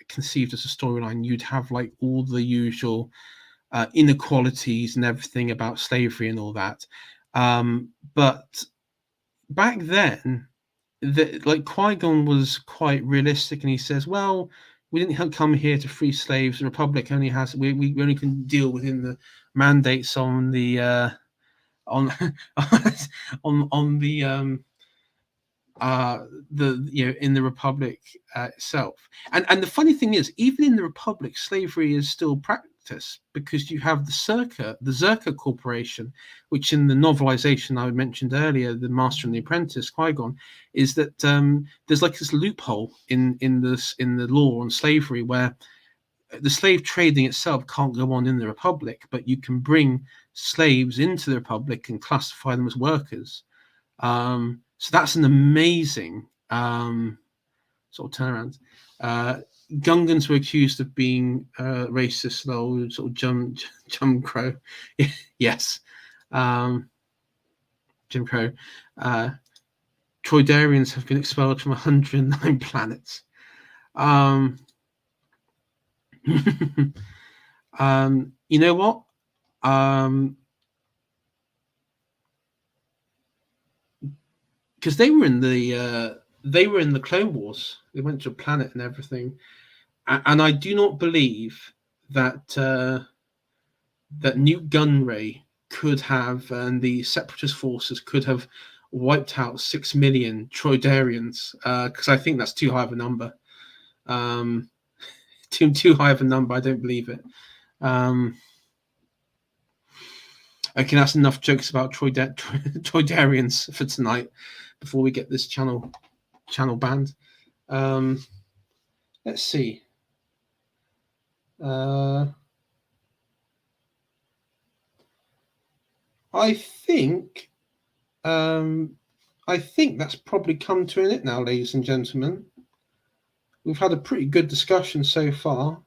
conceived as a storyline, you'd have like all the usual inequalities and everything about slavery and all that. But back then, like Qui-Gon was quite realistic, and he says, "Well, we didn't come here to free slaves. The Republic only has we only can deal within the mandates on the on on the in the Republic itself." And the funny thing is, even in the Republic, slavery is still practiced, because you have the Zerka Corporation, which in the novelization I mentioned earlier, The Master and the Apprentice, Qui-Gon, is that there's like this loophole in the law on slavery where the slave trading itself can't go on in the Republic, but you can bring slaves into the Republic and classify them as workers. So that's an amazing sort of turnaround. Gungans were accused of being racist, though, sort of Jim Crow. Yes. Jim Crow. Troidarians have been expelled from 109 planets. You know what? Because they were in the Clone Wars. They went to a planet and everything, and I do not believe that that Newt Gunray could have, and the Separatist forces could have wiped out 6 million Troidarians, because I think that's too high of a number. Too high of a number. I don't believe it. Okay, that's enough jokes about Troidarians for tonight. Before we get this channel banned, let's see. I think that's probably come to an end now, ladies and gentlemen. We've had a pretty good discussion so far.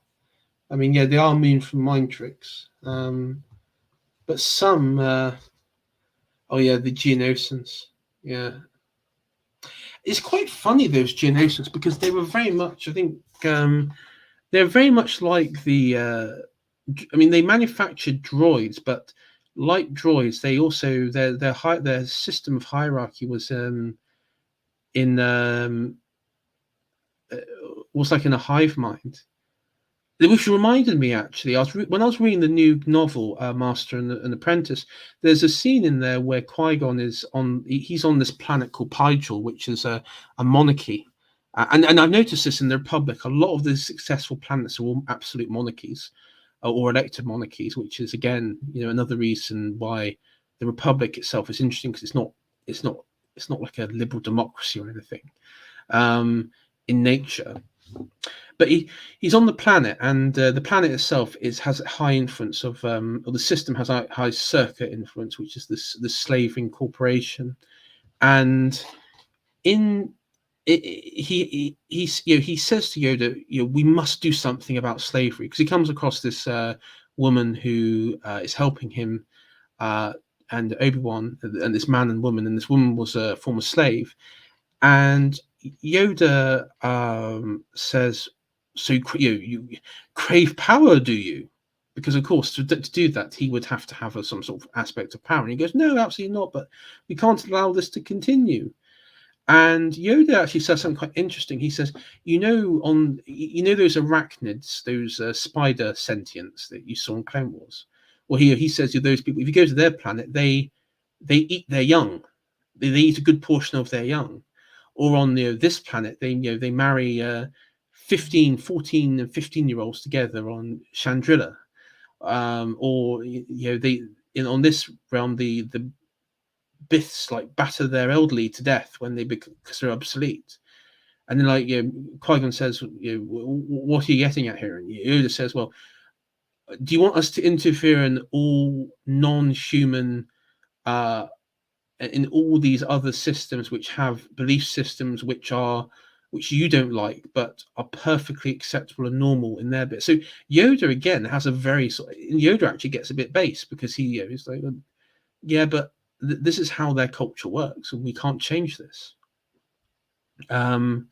I mean, yeah, they are immune from mind tricks, but some. Oh yeah, the Geonosians. Yeah, it's quite funny, those Geonosians, because they were very much. I think they're very much like the. I mean, they manufactured droids, but like droids, they also their system of hierarchy was was like in a hive mind, which reminded me, actually. When I was reading the new novel, Master and Apprentice. There's a scene in there where Qui-Gon is he's on this planet called Pygel, which is a monarchy. And I've noticed this in the Republic. A lot of the successful planets are all absolute monarchies, or elected monarchies, which is, again, another reason why the Republic itself is interesting, because it's not like a liberal democracy or anything in nature. But he's on the planet, and the planet itself has high influence of, or the system has high circuit influence, which is the slave incorporation. And he says to Yoda, we must do something about slavery, because he comes across this woman who is helping him, and Obi-Wan, and this man and woman, and this woman was a former slave. And Yoda says, so you crave power, do you? Because, of course, to do that, he would have to have some sort of aspect of power. And he goes, no, absolutely not, but we can't allow this to continue. And Yoda actually says something quite interesting. He says, those arachnids, those spider sentients that you saw in Clone Wars. Well, he says, those people, if you go to their planet, they eat their young. They eat a good portion of their young. Or on this planet, they marry 14 and 15-year-olds together on Chandrila, or on this realm, the Biths batter their elderly to death when because they're obsolete. And then Qui-Gon says, what are you getting at here? And Yoda says, well, do you want us to interfere in all non-human in all these other systems which have belief systems which you don't like, but are perfectly acceptable and normal in their bit? So Yoda, again, has a very Yoda actually gets a bit base, because he's like, yeah, but this is how their culture works, and we can't change this, even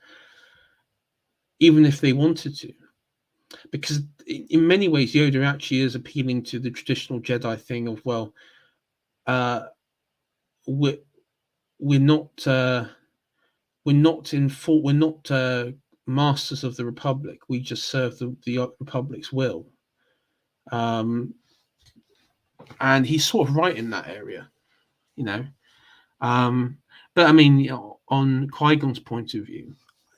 if they wanted to. Because in many ways, Yoda actually is appealing to the traditional Jedi thing of, well, we're not masters of the Republic. We just serve the Republic's will. And he's sort of right in that area, but I mean, on Qui-Gon's point of view,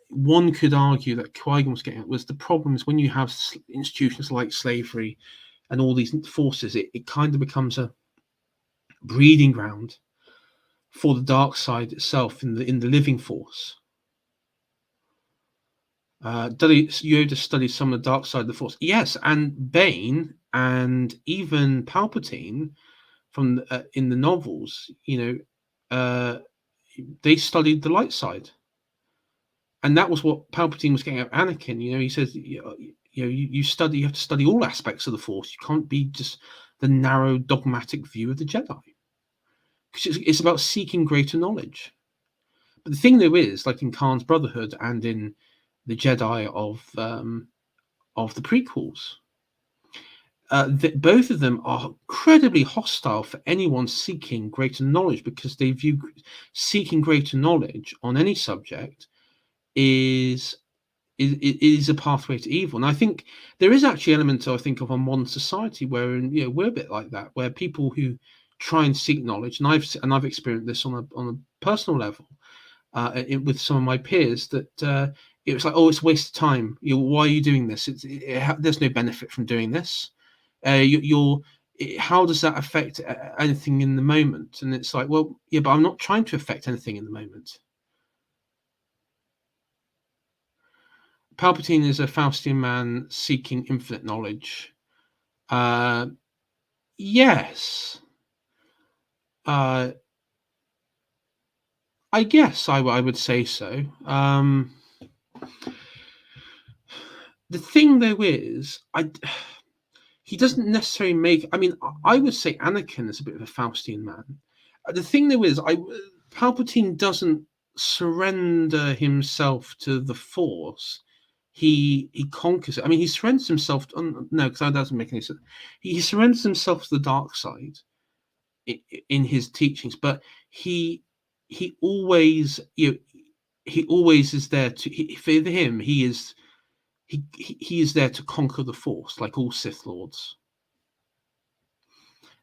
one could argue that Qui-Gon was the problem is when you have institutions like slavery and all these forces, it kind of becomes a breeding ground for the dark side itself in the living force. Yoda studies some of the dark side of the force, yes, and Bane and even Palpatine from in the novels, they studied the light side. and that was what Palpatine was getting at Anakin. You know, he says, you study, you have to study all aspects of the Force. You can't be just the narrow dogmatic view of the Jedi, because it's about seeking greater knowledge. But the thing though is, like in Khan's Brotherhood and in the Jedi of the prequels, both of them are incredibly hostile for anyone seeking greater knowledge, because they view seeking greater knowledge on any subject is a pathway to evil. And I think there is actually elements, I think, of our modern society where, you know, we're a bit like that, where people who try and seek knowledge, and I've experienced this on a personal level with some of my peers, that it was like, oh, it's a waste of time. Why are you doing this? There's no benefit from doing this. How does that affect anything in the moment? And it's like, well, yeah, but I'm not trying to affect anything in the moment. Palpatine is a Faustian man seeking infinite knowledge. Yes. I guess I would say so. The thing, though, is he doesn't necessarily make. I mean, I would say Anakin is a bit of a Faustian man. The thing, though, is Palpatine doesn't surrender himself to the Force. He conquers it. I mean, he surrenders himself. No, because that doesn't make any sense. He surrenders himself to the dark side in his teachings, but he always, he always is there to. For him, he is there to conquer the Force, like all Sith Lords.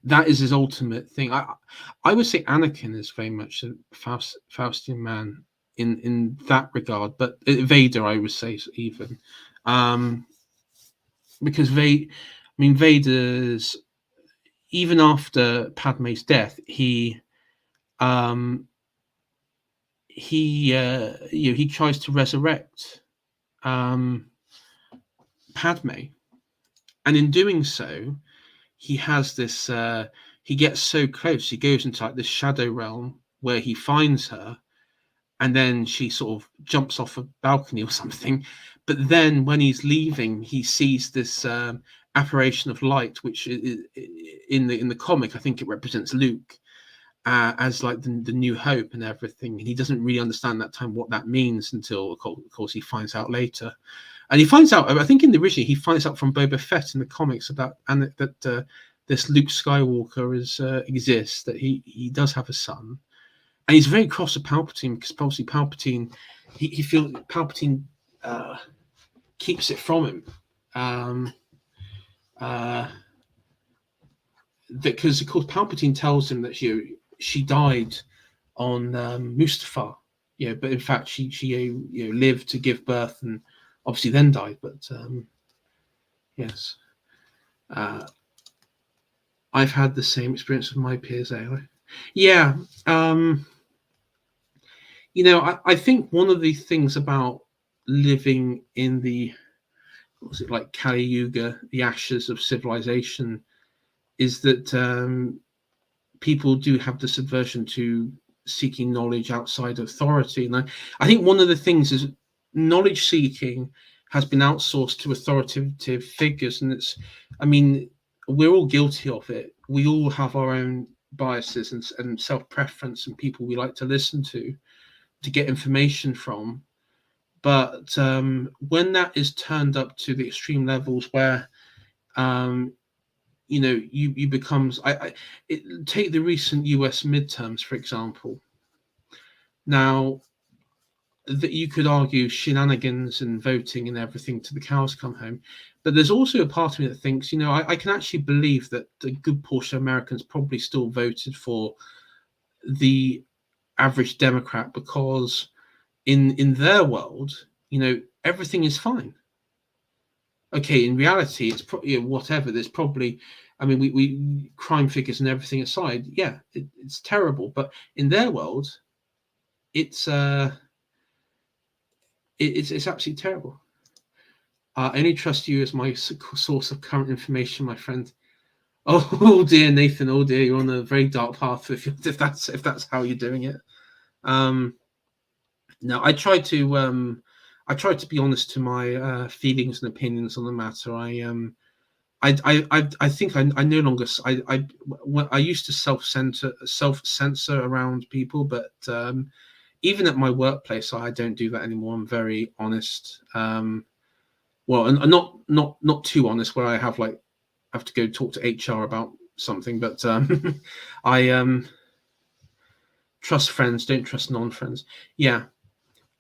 That is his ultimate thing. I would say Anakin is very much a Faustian man in that regard, but Vader, I would say, even because Vader's, even after Padme's death, he tries to resurrect Padme, and in doing so, he has this. He gets so close. He goes into like this shadow realm where he finds her, and then she sort of jumps off a balcony or something. But then when he's leaving, he sees this apparition of light, which in the comic, I think it represents Luke as like the new hope and everything. And he doesn't really understand that time what that means until, of course, he finds out later. And he finds out, I think in the original, he finds out from Boba Fett in the comics about that this Luke Skywalker exists, that he does have a son. And he's very cross with Palpatine, because obviously Palpatine, he feels Palpatine keeps it from him. Because, of course, Palpatine tells him that she died on Mustafar, but in fact she lived to give birth and obviously then died. But yes, I've had the same experience with my peers. Yeah. I think one of the things about living in the, what's it, like Kali Yuga, the ashes of civilization, is that people do have this aversion to seeking knowledge outside authority. And I think one of the things is knowledge seeking has been outsourced to authoritative figures. And we're all guilty of it. We all have our own biases and self-preference and people we like to listen to get information from. But when that is turned up to the extreme levels where you becomes take the recent US midterms, for example. Now, that you could argue shenanigans and voting and everything to the cows come home, but there's also a part of me that thinks, I can actually believe that a good portion of Americans probably still voted for the average Democrat, because in their world, everything is fine. Okay, in reality, it's whatever. There's probably, we crime figures and everything aside, yeah, it's terrible. But in their world, it's absolutely terrible. I only trust you as my source of current information, my friend. Oh dear, Nathan. Oh dear, you're on a very dark path if that's how you're doing it. No, I try to I try to be honest to my feelings and opinions on the matter. I think I no longer I used to self censor around people, but even at my workplace, I don't do that anymore. I'm very honest. Well, and not too honest, where I have to go talk to HR about something, but I trust friends, don't trust non-friends. Yeah,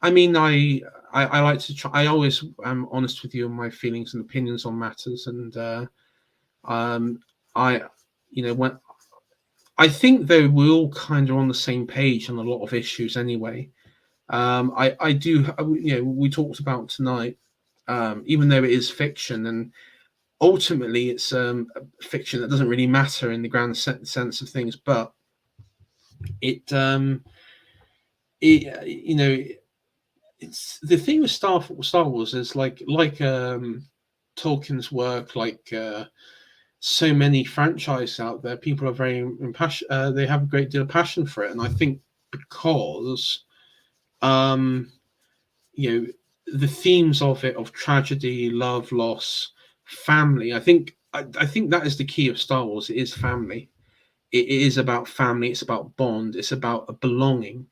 I mean, I like to try. I always am honest with you on my feelings and opinions on matters, and I, when I think though we're all kind of on the same page on a lot of issues anyway. I do, we talked about tonight, even though it is fiction, and ultimately it's fiction that doesn't really matter in the grand sense of things, but it it's the thing with Star Wars is like Tolkien's work, like so many franchises out there. People are very impassioned. They have a great deal of passion for it, and I think because the themes of it, of tragedy, love, loss, family. I think that is the key of Star Wars. It is family. It is about family. It's about bond. It's about a belonging.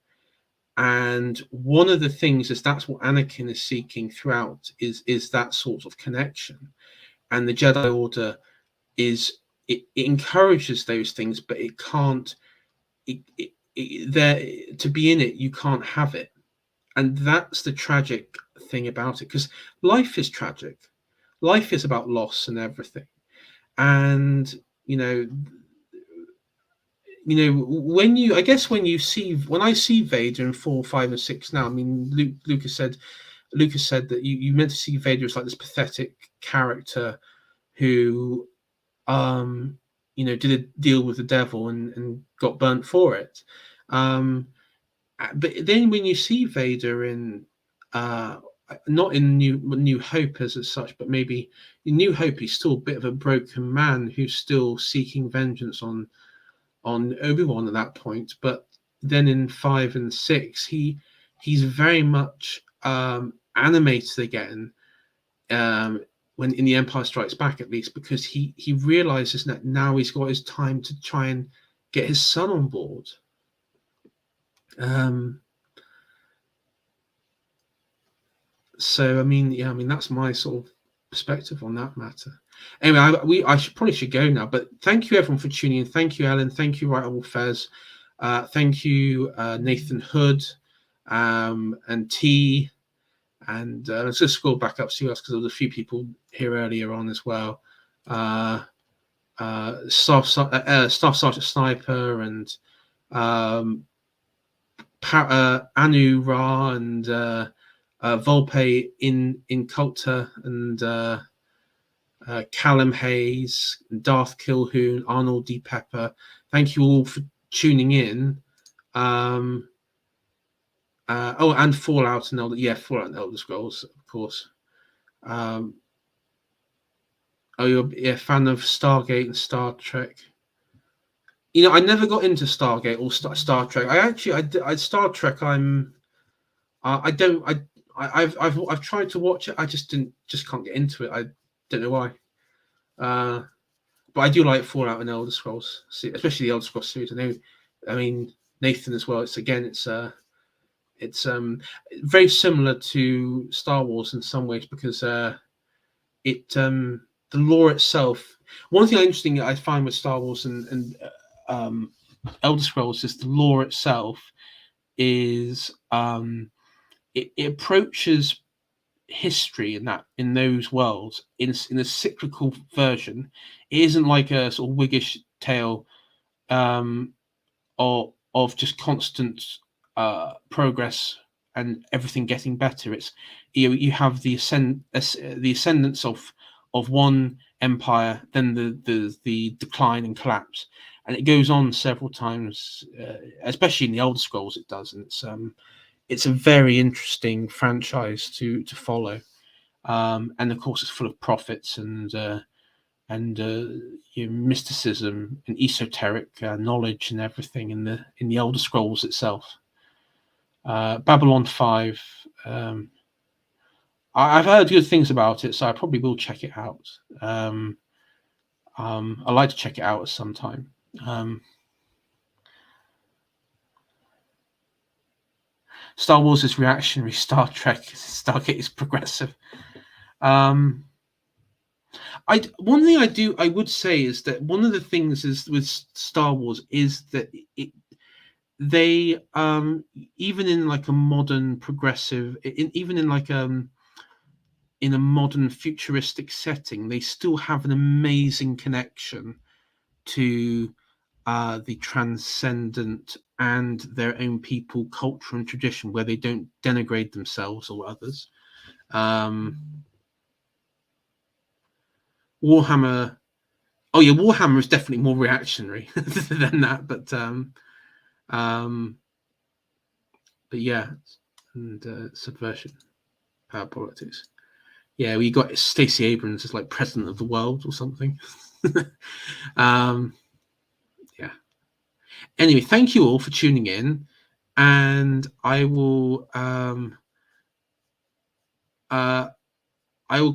And one of the things is that's what Anakin is seeking throughout is that sort of connection. And the Jedi Order it encourages those things, but it can't. There to be in it, you can't have it, and that's the tragic thing about it. Because life is tragic. Life is about loss and everything. And when I see Vader in 4, 5, and 6 now, I mean, Lucas said that you meant to see Vader as like this pathetic character who did a deal with the devil and got burnt for it. But then when you see Vader in not in New Hope as such, but maybe in New Hope, he's still a bit of a broken man who's still seeking vengeance on Obi-Wan at that point. But then in 5 and 6, he's very much animated again. When in The Empire Strikes Back, at least, because he realizes that now he's got his time to try and get his son on board. So I mean that's my sort of perspective on that matter. Anyway, I should go now, but thank you everyone for tuning in. Thank you, Ellen. Thank you, Right Honourable Fez. Thank you, Nathan Hood, and T. And let's just scroll back up to us because there was a few people here earlier on as well. Staff Sergeant Sniper and Anu Ra and Volpe in Culta and Callum Hayes, Darth Kilhoun, Arnold D. Pepper. Thank you all for tuning in. And Fallout and Fallout and Elder Scrolls, of course. You're a fan of Stargate and Star Trek. I never got into Stargate or Star Trek. I Star Trek. I've tried to watch it. I just can't get into it. I don't know why. But I do like Fallout and Elder Scrolls, especially the Elder Scrolls series. I mean Nathan as well. It's very similar to Star Wars in some ways because the lore itself. One thing interesting I find with Star Wars and Elder Scrolls is the lore itself is it approaches history in those worlds in a cyclical version. It isn't like a sort of Whiggish tale of just constant progress and everything getting better. It's you have the ascendance of one empire, then the decline and collapse, and it goes on several times, especially in the Elder Scrolls it does, and it's a very interesting franchise to follow, and of course it's full of prophets and mysticism and esoteric knowledge and everything in the Elder Scrolls itself. Babylon 5, I've heard good things about it, so I probably will check it out. I'd like to check it out at some time. Star Wars is reactionary. Star Trek, Stargate is progressive. One thing I would say is that one of the things is with Star Wars is that they even in like a modern progressive, even in like in a modern futuristic setting, they still have an amazing connection to the transcendent and their own people, culture, and tradition, where they don't denigrate themselves or others. Warhammer, oh yeah, Warhammer is definitely more reactionary than that, but yeah, and subversion, power politics. Yeah, we got Stacey Abrams as like president of the world or something. Yeah. Anyway, thank you all for tuning in, and I will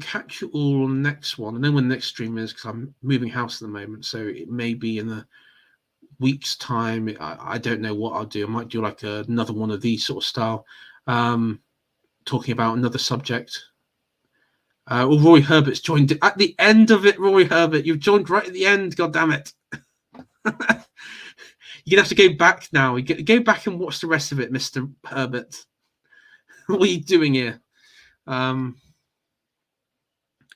catch you all on the next one. I know when the next stream is because I'm moving house at the moment, so it may be in a week's time. I don't know what I'll do. I might do like another one of these sort of style, talking about another subject. Well, Roy Herbert's joined at the end of it. Roy Herbert, you've joined right at the end. God damn it! You're gonna have to go back now. Go back and watch the rest of it, Mr. Herbert. What are you doing here?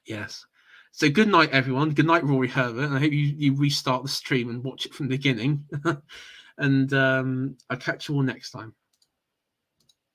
Yes. So good night, everyone. Good night, Rory Herbert. I hope you restart the stream and watch it from the beginning. And I'll catch you all next time.